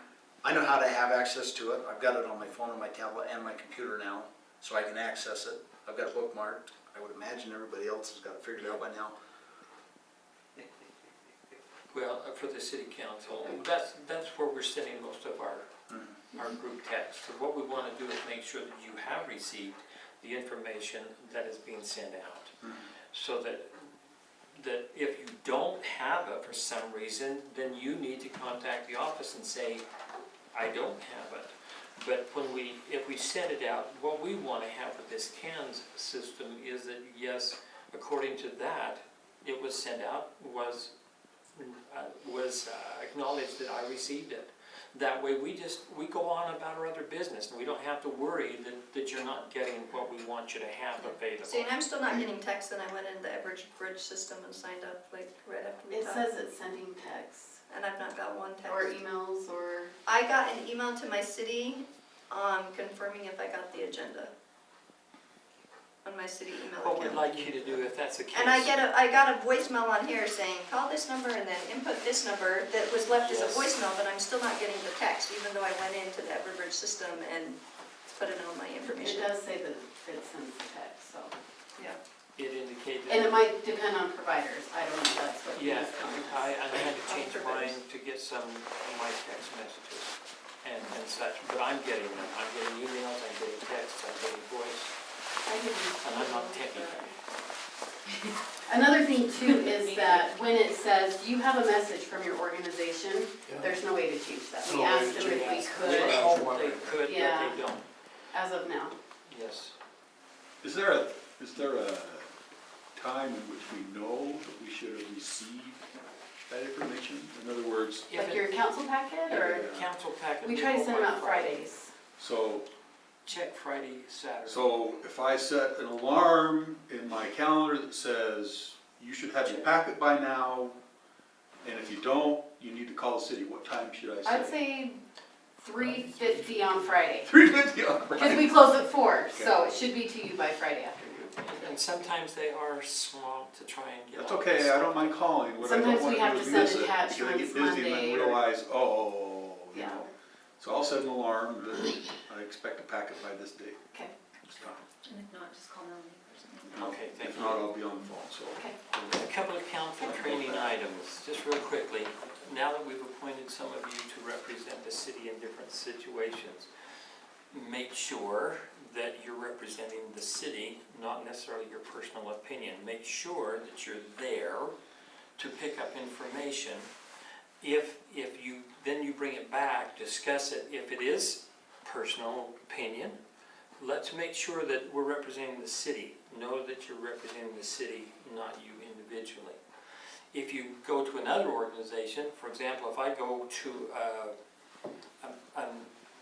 [SPEAKER 7] I know how to have access to it, I've got it on my phone and my tablet and my computer now, so I can access it. I've got it bookmarked, I would imagine everybody else has got it figured out by now.
[SPEAKER 2] Well, for the city council, that's where we're sending most of our group text. So what we want to do is make sure that you have received the information that is being sent out. So that if you don't have it for some reason, then you need to contact the office and say, I don't have it. But if we send it out, what we want to have with this CANS system is that, yes, according to that, it was sent out, was acknowledged that I received it. That way we go on about our other business and we don't have to worry that you're not getting what we want you to have available.
[SPEAKER 1] See, and I'm still not getting texts, and I went into the Everbridge system and signed up like right after we
[SPEAKER 8] It
[SPEAKER 1] talked.
[SPEAKER 8] says it's sending texts,
[SPEAKER 1] And I've not got one text.
[SPEAKER 8] or emails, or,
[SPEAKER 1] I got an email to my city, confirming if I got the agenda. On my city email
[SPEAKER 2] What we'd
[SPEAKER 1] account.
[SPEAKER 2] like you to do, if that's the case.
[SPEAKER 1] And I got a voicemail on here saying, call this number and then input this number that was left as a
[SPEAKER 2] Yes.
[SPEAKER 1] voicemail, but I'm still not getting the text, even though I went into the Everbridge system and put in all my
[SPEAKER 8] it
[SPEAKER 1] information.
[SPEAKER 8] does say that it sends the text, so.
[SPEAKER 1] Yeah.
[SPEAKER 2] It indicated.
[SPEAKER 8] And it might depend on providers, I don't know if that's what.
[SPEAKER 2] Yeah,
[SPEAKER 8] these comments-
[SPEAKER 2] I had to change
[SPEAKER 1] Providers.
[SPEAKER 2] mine to get some of my text messages and such, but I'm getting them. I'm getting emails, I'm getting texts, I'm getting voice,
[SPEAKER 8] I didn't-
[SPEAKER 2] and I'm not techie.
[SPEAKER 8] Another thing too is that when it says you have a message from your organization,
[SPEAKER 6] Yeah.
[SPEAKER 8] there's no way to change that. We
[SPEAKER 6] No way to
[SPEAKER 8] asked them if we
[SPEAKER 6] change
[SPEAKER 8] could,
[SPEAKER 2] Well, they could, but
[SPEAKER 8] Yeah.
[SPEAKER 2] they don't,
[SPEAKER 8] as of now.
[SPEAKER 2] yes.
[SPEAKER 9] Is there a time in which we know that we should have received that information? In other words,
[SPEAKER 2] If
[SPEAKER 8] Like your council packet, or,
[SPEAKER 2] council packet.
[SPEAKER 8] we
[SPEAKER 2] will
[SPEAKER 8] try to
[SPEAKER 2] go
[SPEAKER 8] send them
[SPEAKER 2] by
[SPEAKER 8] out Fridays.
[SPEAKER 9] so
[SPEAKER 2] Check Friday, Saturday.
[SPEAKER 9] if I set an alarm in my calendar that says, you should have your packet by now, and if you don't, you need to call the city, what time should I say?
[SPEAKER 8] I'd say 3:50 on Friday,
[SPEAKER 9] 3:50 on
[SPEAKER 8] because
[SPEAKER 9] Friday.
[SPEAKER 8] we close at 4, so it should be to you by Friday afternoon.
[SPEAKER 2] And sometimes they are swamped to try and get.
[SPEAKER 9] That's
[SPEAKER 2] all
[SPEAKER 9] okay,
[SPEAKER 2] this
[SPEAKER 9] I
[SPEAKER 2] stuff.
[SPEAKER 9] don't mind calling, what I don't
[SPEAKER 8] Sometimes we
[SPEAKER 9] want
[SPEAKER 8] have
[SPEAKER 9] to
[SPEAKER 8] to
[SPEAKER 9] do is
[SPEAKER 8] send
[SPEAKER 9] miss it, because I
[SPEAKER 8] attachments
[SPEAKER 9] get busy and
[SPEAKER 8] Monday
[SPEAKER 9] then
[SPEAKER 8] or-
[SPEAKER 9] realize, you
[SPEAKER 8] Yeah.
[SPEAKER 9] know. So I'll set an alarm that I expect a packet by this date.
[SPEAKER 8] Okay,
[SPEAKER 3] And if not, just call Melanie personally.
[SPEAKER 2] Okay, thank
[SPEAKER 9] If
[SPEAKER 2] you.
[SPEAKER 9] not, I'll be on the phone, so.
[SPEAKER 8] okay.
[SPEAKER 2] A couple of council training items, just real quickly. Now that we've appointed some of you to represent the city in different situations, make sure that you're representing the city, not necessarily your personal opinion. Make sure that you're there to pick up information. If then you bring it back, discuss it. If it is personal opinion, let's make sure that we're representing the city. Know that you're representing the city, not you individually. If you go to another organization, for example, if I go to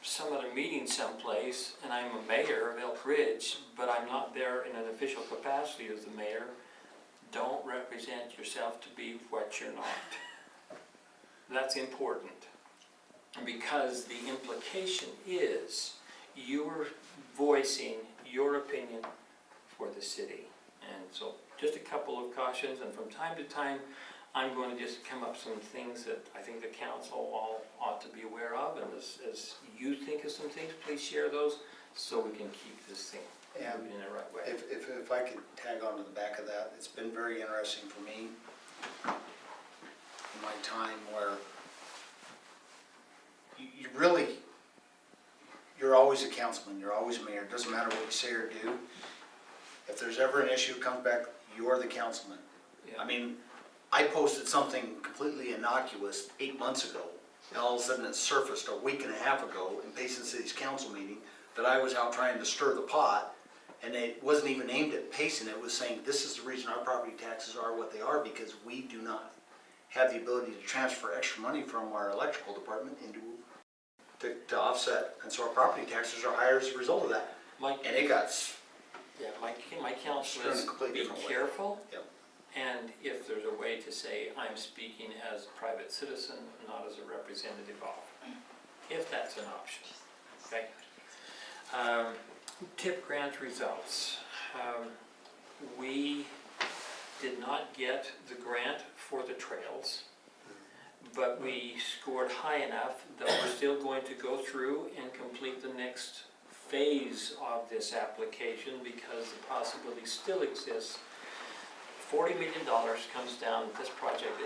[SPEAKER 2] some other meeting someplace and I'm a mayor of Elk Ridge, but I'm not there in an official capacity as the mayor, don't represent yourself to be what you're not. That's important, because the implication is you're voicing your opinion for the city. And so just a couple of cautions, and from time to time, I'm going to just come up some things that I think the council all ought to be aware of, and as you think of some things, please share those so we can keep this thing
[SPEAKER 7] Yeah.
[SPEAKER 2] moving in the right way.
[SPEAKER 7] If I could tag on to the back of that, it's been very interesting for me in my time where you really, you're always a councilman, you're always a mayor, it doesn't matter what you say or do. If there's ever an issue that comes back, you're the councilman.
[SPEAKER 2] Yeah.
[SPEAKER 7] I mean, I posted something completely innocuous 8 months ago, and all of a sudden it surfaced a week and a half ago in Payson City's council meeting that I was out trying to stir the pot, and it wasn't even aimed at Payson, it was saying, this is the reason our property taxes are what they are, because we do not have the ability to transfer extra money from our electrical department into, to offset, and so our property taxes are higher as a result of that.
[SPEAKER 2] Mike,
[SPEAKER 7] And it got,
[SPEAKER 2] yeah, my counsel
[SPEAKER 7] Sure, in
[SPEAKER 2] is
[SPEAKER 7] a completely
[SPEAKER 2] be
[SPEAKER 7] different way.
[SPEAKER 2] careful.
[SPEAKER 7] Yep.
[SPEAKER 2] And if there's a way to say, I'm speaking as a private citizen, not as a representative of, if that's an option, okay? TIP grant results. We did not get the grant for the trails, but we scored high enough that we're still going to go through and complete the next phase of this application, because the possibility still exists. $40 million comes down, this project,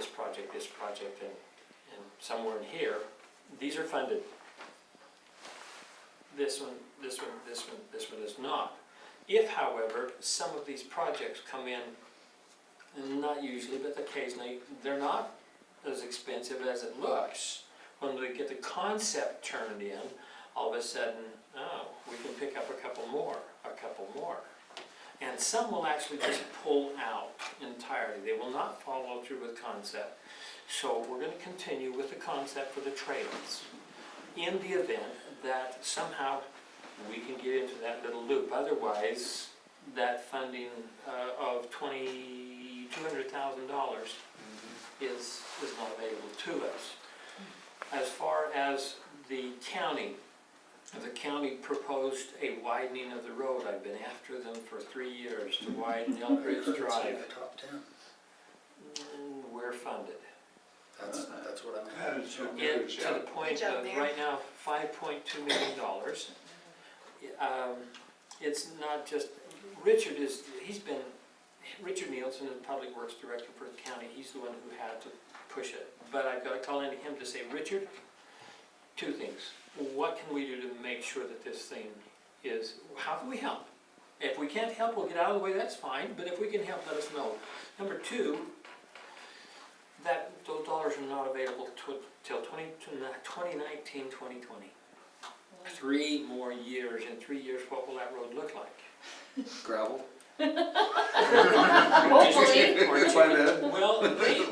[SPEAKER 2] and somewhere in here, these are funded. This one is not. If, however, some of these projects come in, and not usually, but occasionally, they're not as expensive as it looks. When we get the concept turned in, all of a sudden, oh, we can pick up a couple more. And some will actually just pull out entirely. They will not follow through with concept. So we're going to continue with the concept for the trails in the event that somehow we can get into that little loop. Otherwise, that funding of $200,000 is not available to us. As far as the county proposed a widening of the road. I've been after them for 3 years to widen Elk Ridge Drive.
[SPEAKER 7] top 10.
[SPEAKER 2] We're funded.
[SPEAKER 7] That's what I'm.
[SPEAKER 6] That is a
[SPEAKER 2] To
[SPEAKER 6] good job.
[SPEAKER 2] the point
[SPEAKER 1] Good job,
[SPEAKER 2] of,
[SPEAKER 1] Mayor.
[SPEAKER 2] right now, $5.2 million. It's not just, Richard Nielsen, the Public Works Director for the county, he's the one who had to push it. But I've got to call into him to say, Richard, two things. What can we do to make sure that this thing is, how can we help? If we can't help, we'll get out of the way, that's fine, but if we can help, let us know. Number two, that those dollars are not available till 2019, 2020. 3 more years. In 3 years, what will that road look like?
[SPEAKER 9] Gravel.
[SPEAKER 3] Hopefully.
[SPEAKER 9] By then.
[SPEAKER 2] Well,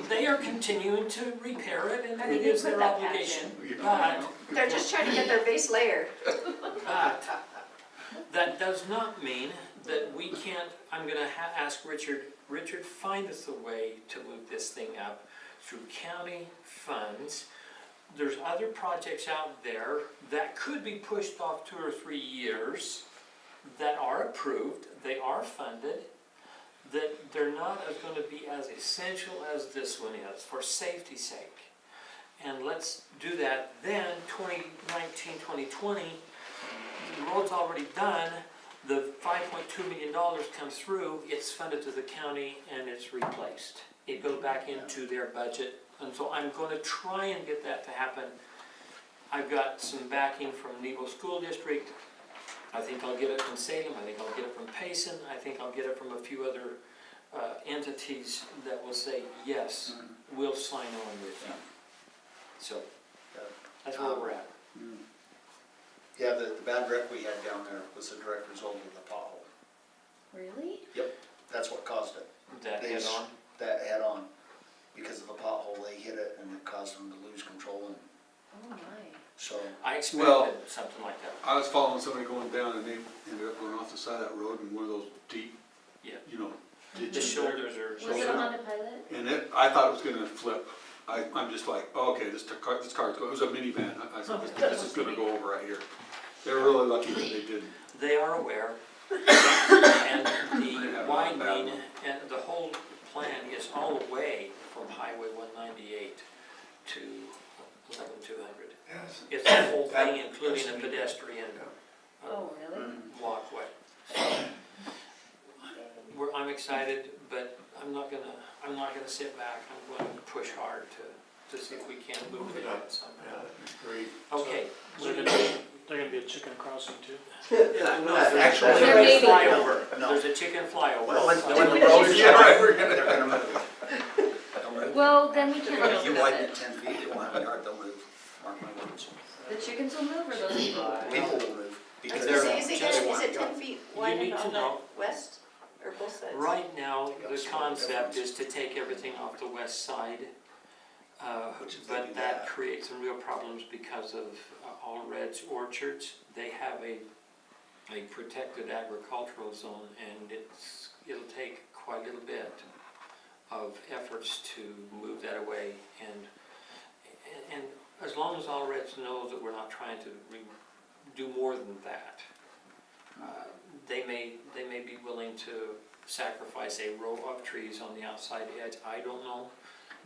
[SPEAKER 2] they are continuing to repair it, and
[SPEAKER 3] I
[SPEAKER 2] it
[SPEAKER 3] mean,
[SPEAKER 2] is
[SPEAKER 3] they
[SPEAKER 2] their
[SPEAKER 3] put that patch
[SPEAKER 2] obligation.
[SPEAKER 9] in.
[SPEAKER 2] But
[SPEAKER 1] They're just trying to get their base layer.
[SPEAKER 2] But that does not mean that we can't, I'm gonna ask Richard, find us a way to move this thing up through county funds. There's other projects out there that could be pushed off 2 or 3 years that are approved, they are funded, that they're not going to be as essential as this one is, for safety's sake. And let's do that. Then 2019, 2020, the road's already done, the $5.2 million comes through, it's funded to the county, and it's replaced. It goes back into their budget, and so I'm going to try and get that to happen. I've got some backing from Nebo School District. I think I'll get it from Salem, I think I'll get it from Payson, I think I'll get it from a few other entities that will say, yes, we'll sign on with you. So, that's where we're at.
[SPEAKER 7] Yeah, the bad wreck we had down there was a direct result of the pothole.
[SPEAKER 3] Really?
[SPEAKER 7] That's what caused it.
[SPEAKER 2] That
[SPEAKER 7] They
[SPEAKER 2] head
[SPEAKER 7] s-
[SPEAKER 2] on.
[SPEAKER 7] That head on, because of the pothole, they hit it and it caused them to lose control, and
[SPEAKER 3] Oh my.
[SPEAKER 7] so,
[SPEAKER 2] I
[SPEAKER 9] Well-
[SPEAKER 2] expected something like that.
[SPEAKER 9] I was following somebody going down and they ended up going off the side of that road in one of those deep,
[SPEAKER 2] Yeah.
[SPEAKER 9] you know,
[SPEAKER 2] The
[SPEAKER 9] ditches there.
[SPEAKER 2] shoulders are.
[SPEAKER 3] Was it a Honda Pilot?
[SPEAKER 9] And I thought it was gonna flip. I'm just like, oh, okay, this car's going, it was a minivan. I said, this is gonna go over right here. They were really lucky that they didn't.
[SPEAKER 2] They are aware, and the
[SPEAKER 9] have
[SPEAKER 2] widening, and the whole plan is all the way from Highway 198 to 11200.
[SPEAKER 6] Yes.
[SPEAKER 2] It's the whole
[SPEAKER 6] That-
[SPEAKER 2] thing, including a
[SPEAKER 6] that's-
[SPEAKER 2] pedestrian
[SPEAKER 3] Oh, really?
[SPEAKER 2] walkway. I'm excited, but I'm not gonna sit back, I'm going to push hard to see if we can move it out somehow.
[SPEAKER 6] Great.
[SPEAKER 2] Okay, we're gonna,
[SPEAKER 10] They're gonna be a chicken crossing too?
[SPEAKER 2] no,
[SPEAKER 7] actually,
[SPEAKER 3] There may be.
[SPEAKER 2] flyover,
[SPEAKER 7] No.
[SPEAKER 2] there's a chicken flyover.
[SPEAKER 7] well, when
[SPEAKER 2] So-
[SPEAKER 7] the roads
[SPEAKER 9] Yeah, right,
[SPEAKER 7] are, they're gonna move. They'll move.
[SPEAKER 3] Well, then we can't
[SPEAKER 7] If you
[SPEAKER 3] discuss
[SPEAKER 7] widen
[SPEAKER 3] it.
[SPEAKER 7] it 10 feet, it won't have a yard, they'll move. Mark my words.
[SPEAKER 3] The chickens will move or those people?
[SPEAKER 7] People will move.
[SPEAKER 1] I was
[SPEAKER 7] Because
[SPEAKER 1] gonna
[SPEAKER 2] they're
[SPEAKER 1] say, is it
[SPEAKER 2] just-
[SPEAKER 1] gonna, is it 10 feet
[SPEAKER 2] You
[SPEAKER 1] widened
[SPEAKER 2] need to
[SPEAKER 1] on the
[SPEAKER 2] know.
[SPEAKER 1] west or both sides?
[SPEAKER 2] Right now, the
[SPEAKER 7] Yes,
[SPEAKER 2] concept
[SPEAKER 7] difference.
[SPEAKER 2] is to take everything off the west side,
[SPEAKER 7] Which if they
[SPEAKER 2] but
[SPEAKER 7] do
[SPEAKER 2] that
[SPEAKER 7] that-
[SPEAKER 2] creates some real problems because of All Red's orchards. They have a protected agricultural zone, and it'll take quite a little bit of efforts to move that away. And as long as All Reds knows that we're not trying to do more than that, they may be willing to sacrifice a row of trees on the outside edge. I don't know.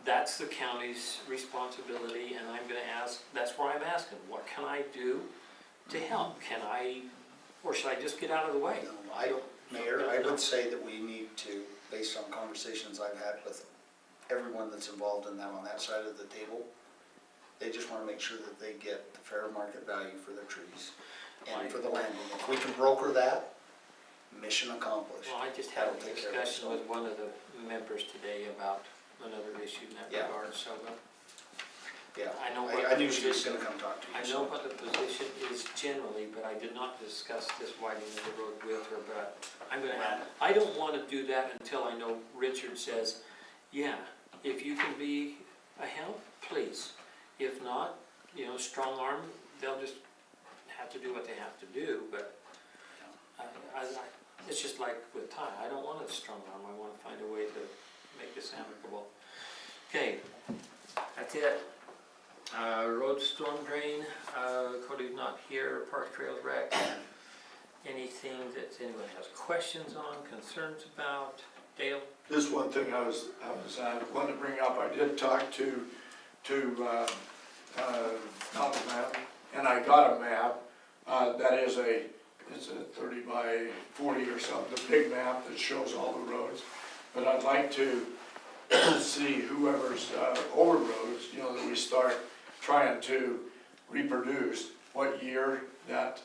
[SPEAKER 2] That's the county's responsibility, and I'm gonna ask, that's why I'm asking, what can I do to help? Or should I just get out of the way?
[SPEAKER 7] No, I don't, Mayor, I would say that we need to, based on conversations I've had with everyone that's involved in that on that side of the table, they just wanna make sure that they get the fair market value for their trees and for the landing. If we can broker that, mission accomplished.
[SPEAKER 2] Well, I just had a
[SPEAKER 7] That'll take care of it.
[SPEAKER 2] discussion with one of the members today about another issue in that
[SPEAKER 7] Yeah.
[SPEAKER 2] regard, so
[SPEAKER 7] Yeah,
[SPEAKER 2] I know what
[SPEAKER 7] I
[SPEAKER 2] the
[SPEAKER 7] knew she was
[SPEAKER 2] position-
[SPEAKER 7] gonna come talk to you.
[SPEAKER 2] I
[SPEAKER 7] so.
[SPEAKER 2] know what the position is generally, but I did not discuss this widening of the road with her, but I'm gonna have, I don't wanna do that until I know Richard says, yeah, if you can be a help, please. If not, strong arm, they'll just have to do what they have to do, but it's just like with Ty, I don't want a strong arm, I wanna find a way to make this amicable. Okay, that's it. Road storm drain, Cody's not here, Park Trails Rec. Anything that anyone has questions on, concerns about? Dale?
[SPEAKER 6] Just one thing I was wanting to bring up, I did talk to Mountain Map, and I got a map, that is it's a 30 by 40 or something, a big map that shows all the roads. But I'd like to see whoever's over roads, that we start trying to reproduce what year that,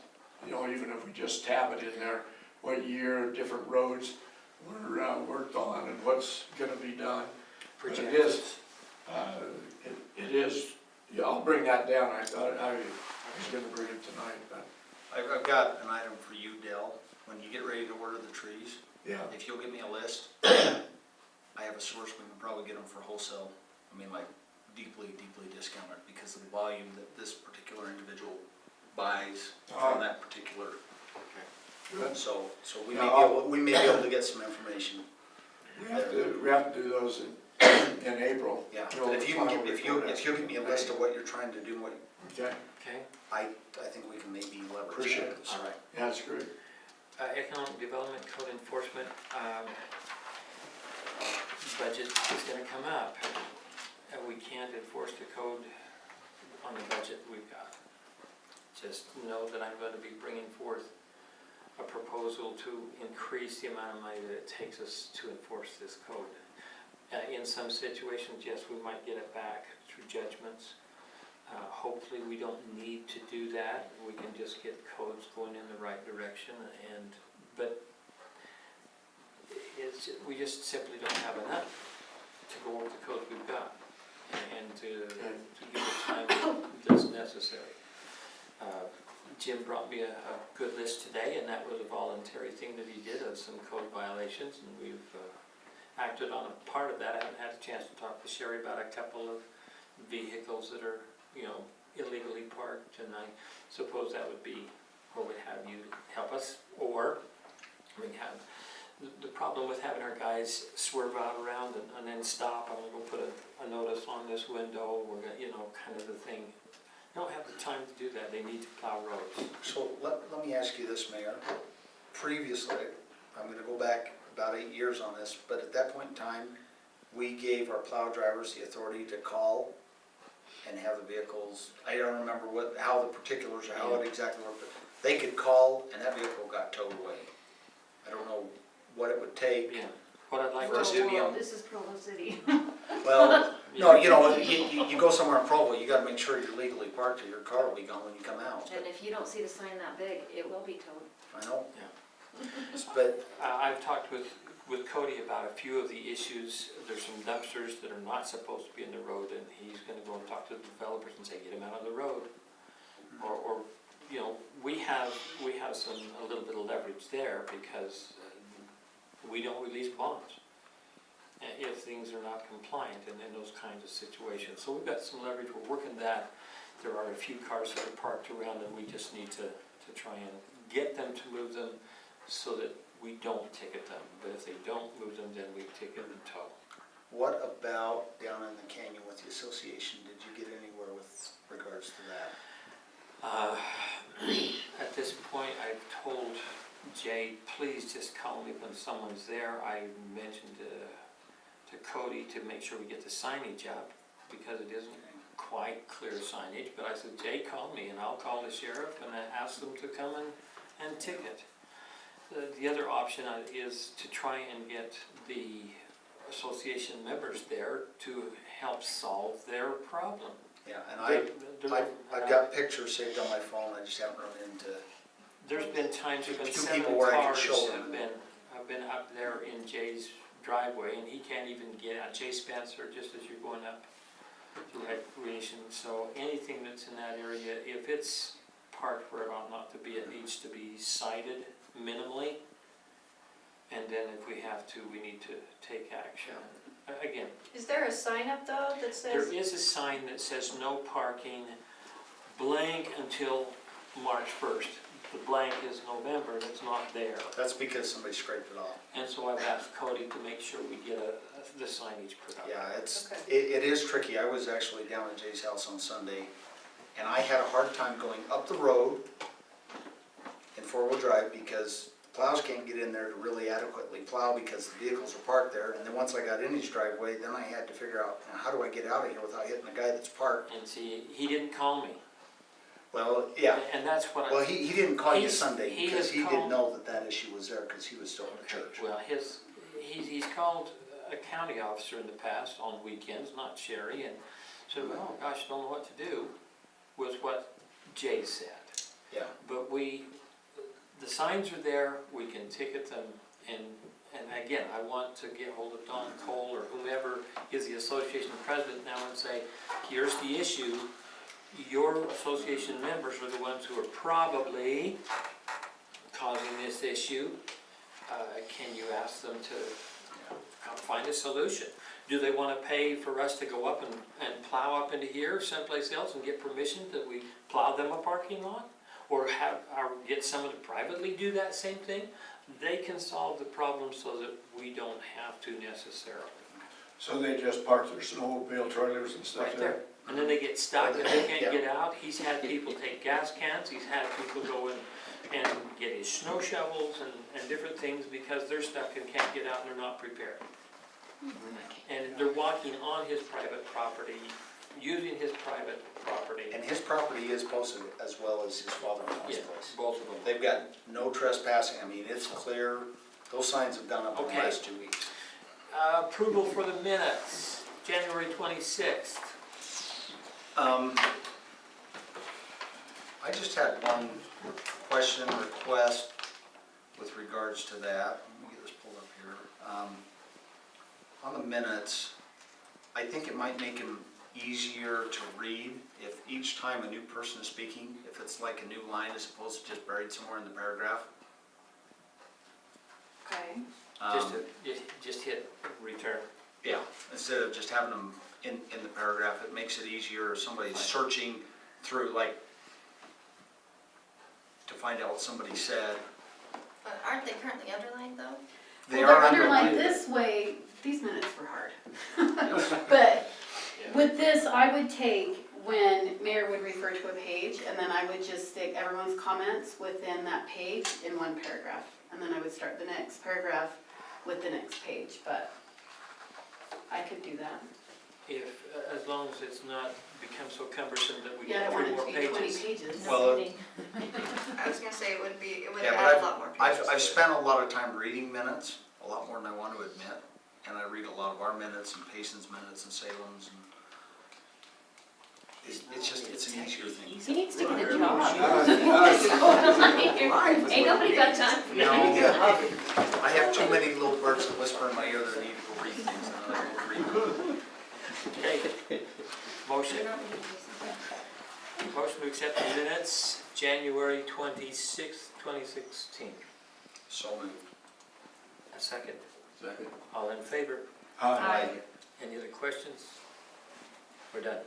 [SPEAKER 6] even if we just tab it in there, what year different roads were worked on and what's gonna be done. But it is, yeah, I'll bring that down, I thought, I was gonna bring it tonight, but,
[SPEAKER 7] I've got an item for you, Dale, when you get ready to order the trees,
[SPEAKER 6] yeah.
[SPEAKER 7] if you'll give me a list, I have a source, we can probably get them for wholesale, like deeply, deeply discounted, because of the volume that this particular individual buys from that particular.
[SPEAKER 6] Good.
[SPEAKER 7] So we
[SPEAKER 6] Yeah,
[SPEAKER 7] we may be able to get some information.
[SPEAKER 6] We have to do those in April.
[SPEAKER 7] Yeah,
[SPEAKER 6] You know,
[SPEAKER 7] but if you
[SPEAKER 6] the
[SPEAKER 7] can
[SPEAKER 6] final
[SPEAKER 7] if you
[SPEAKER 6] report
[SPEAKER 7] give me a list of what you're trying to do, what,
[SPEAKER 6] Okay,
[SPEAKER 2] Okay.
[SPEAKER 7] I think we can maybe leverage that.
[SPEAKER 6] Appreciate it.
[SPEAKER 2] All right.
[SPEAKER 6] yeah, that's great.
[SPEAKER 2] Economic Development Code Enforcement, budget is gonna come up. We can't enforce the code on the budget we've got. Just know that I'm gonna be bringing forth a proposal to increase the amount of money that it takes us to enforce this code. In some situations, yes, we might get it back through judgments. Hopefully, we don't need to do that. We can just get codes going in the right direction but we just simply don't have enough to go over the codes we've got and to give the time that's necessary. Jim brought me a good list today, and that was a voluntary thing that he did of some code violations, and we've acted on a part of that. I haven't had a chance to talk to Sherry about a couple of vehicles that are, illegally parked, and I suppose that would be where we'd have you help us, or we have the problem with having our guys swerve out around and then stop. I'm gonna go put a notice on this window. We're gonna, kind of the thing. They don't have the time to do that. They need to plow roads.
[SPEAKER 7] So let me ask you this, Mayor. Previously, I'm gonna go back about 8 years on this, but at that point in time, we gave our plow drivers the authority to call and have the vehicles, I don't remember how the particulars or how it exactly worked, but they could call and that vehicle got towed away. I don't know what it would take.
[SPEAKER 2] Yeah. What I'd like
[SPEAKER 7] For
[SPEAKER 2] to
[SPEAKER 7] us
[SPEAKER 2] do.
[SPEAKER 7] to be on-
[SPEAKER 3] This is Provo City.
[SPEAKER 7] Well, no, you go somewhere in Provo, you gotta make sure you're legally parked or your car will be gone when you come out.
[SPEAKER 3] And if you don't see the sign that big, it will be towed.
[SPEAKER 7] I know.
[SPEAKER 2] Yeah.
[SPEAKER 7] But,
[SPEAKER 2] I've talked with Cody about a few of the issues. There's some dumpsters that are not supposed to be in the road, and he's gonna go and talk to the developers and say, get them out of the road. Or we have a little bit of leverage there because we don't release bonds if things are not compliant and in those kinds of situations. So we've got some leverage, we're working that. There are a few cars that are parked around, and we just need to try and get them to move them so that we don't ticket them. But if they don't move them, then we ticket and tow.
[SPEAKER 7] what about down in the canyon with the association? Did you get anywhere with regards to that?
[SPEAKER 2] At this point, I've told Jay, please just call me when someone's there. I mentioned to Cody to make sure we get the signage up because it isn't quite clear signage. But I said, Jay, call me and I'll call the sheriff and ask them to come and ticket. The other option is to try and get the association members there to help solve their problem.
[SPEAKER 7] Yeah, and I've got pictures saved on my phone, I just haven't run into.
[SPEAKER 2] There's been times when
[SPEAKER 7] Two
[SPEAKER 2] 7
[SPEAKER 7] people where I could
[SPEAKER 2] cars
[SPEAKER 7] show them.
[SPEAKER 2] have been up there in Jay's driveway, and he can't even get out. Jay Spencer, just as you're going up to Recreation. So anything that's in that area, if it's parked where it ought not to be, it needs to be cited minimally. And then if we have to, we need to take action. Again,
[SPEAKER 1] Is there a sign up though that says?
[SPEAKER 2] there is a sign that says no parking blank until March 1st. The blank is November, and it's not there.
[SPEAKER 7] That's because somebody scraped it off.
[SPEAKER 2] And so I've asked Cody to make sure we get the signage put up.
[SPEAKER 7] Yeah, it's,
[SPEAKER 1] Okay.
[SPEAKER 7] it is tricky. I was actually down at Jay's house on Sunday, and I had a hard time going up the road in four-wheel drive because plows can't get in there to really adequately plow because the vehicles are parked there. And then once I got in his driveway, then I had to figure out, how do I get out of here without hitting the guy that's parked?
[SPEAKER 2] And see, he didn't call me.
[SPEAKER 7] Well, yeah.
[SPEAKER 2] And that's what
[SPEAKER 7] Well, he didn't call you
[SPEAKER 2] He's-
[SPEAKER 7] Sunday
[SPEAKER 2] he
[SPEAKER 7] because
[SPEAKER 2] has
[SPEAKER 7] he didn't
[SPEAKER 2] called-
[SPEAKER 7] know that issue was there because he was still in church.
[SPEAKER 2] Well, he's called a county officer in the past on weekends, not Sherry, and said, oh gosh, don't know what to do, was what Jay said.
[SPEAKER 7] Yeah.
[SPEAKER 2] But the signs are there, we can ticket them, and again, I want to get hold of Don Cole or whomever is the association president now and say, here's the issue, your association members are the ones who are probably causing this issue. Can you ask them to find a solution? Do they want to pay for us to go up and plow up into here someplace else and get permission that we plow them a parking lot? Or get someone to privately do that same thing? They can solve the problem so that we don't have to necessarily.
[SPEAKER 6] So they just park their snowmobile trailers and stuff
[SPEAKER 2] Right
[SPEAKER 6] there?
[SPEAKER 2] there. And then they get stuck and they can't
[SPEAKER 7] Yeah.
[SPEAKER 2] get out. He's had people take gas cans, he's had people go in and get his snow shovels and different things because they're stuck and can't get out and they're not prepared. And they're walking on his private property, using his private property.
[SPEAKER 7] And his property is posted as well as his father-in-law's
[SPEAKER 2] Yeah,
[SPEAKER 7] place.
[SPEAKER 2] both of them.
[SPEAKER 7] They've got no trespassing, I mean, it's clear, those signs have gone up in the
[SPEAKER 2] Okay.
[SPEAKER 7] last 2 weeks.
[SPEAKER 2] Approval for the minutes, January 26th.
[SPEAKER 7] I just had one question, request with regards to that. Let me get this pulled up here. On the minutes, I think it might make them easier to read if each time a new person is speaking, if it's like a new line as opposed to just buried somewhere in the paragraph.
[SPEAKER 1] Okay.
[SPEAKER 2] Just hit return.
[SPEAKER 7] Yeah, instead of just having them in the paragraph, it makes it easier if somebody's searching through, like, to find out what somebody said.
[SPEAKER 1] But aren't they currently underlined though?
[SPEAKER 7] They
[SPEAKER 8] Well,
[SPEAKER 7] are
[SPEAKER 8] they're underlined
[SPEAKER 7] underlined.
[SPEAKER 8] this way, these minutes were hard. But with this, I would take when Mayor would refer to a page, and then I would just stick everyone's comments within that page in one paragraph. And then I would start the next paragraph with the next page, but I could do that.
[SPEAKER 2] If, as long as it's not become so cumbersome that we
[SPEAKER 8] Yeah, I
[SPEAKER 2] get
[SPEAKER 8] don't
[SPEAKER 2] 3
[SPEAKER 8] want
[SPEAKER 2] more
[SPEAKER 8] it to be 20
[SPEAKER 2] pages.
[SPEAKER 8] pages.
[SPEAKER 7] Well,
[SPEAKER 1] I was gonna say it would
[SPEAKER 7] Yeah,
[SPEAKER 1] add
[SPEAKER 7] but
[SPEAKER 1] a lot more pages.
[SPEAKER 7] I've spent a lot of time reading minutes, a lot more than I want to admit. And I read a lot of our minutes and Payson's minutes and Salem's, and it's an easier thing.
[SPEAKER 3] He needs to get a job.
[SPEAKER 6] Life is
[SPEAKER 3] Ain't nobody got time for
[SPEAKER 7] No,
[SPEAKER 3] that.
[SPEAKER 7] I have too many little birds that whisper in my ear that I need to go read things, and I don't read them.
[SPEAKER 2] Okay. Motion to accept the minutes, January 26th, 2016.
[SPEAKER 7] So moved.
[SPEAKER 2] A second.
[SPEAKER 6] Second.
[SPEAKER 2] All in favor?
[SPEAKER 6] Aye.
[SPEAKER 2] Any other questions? We're done.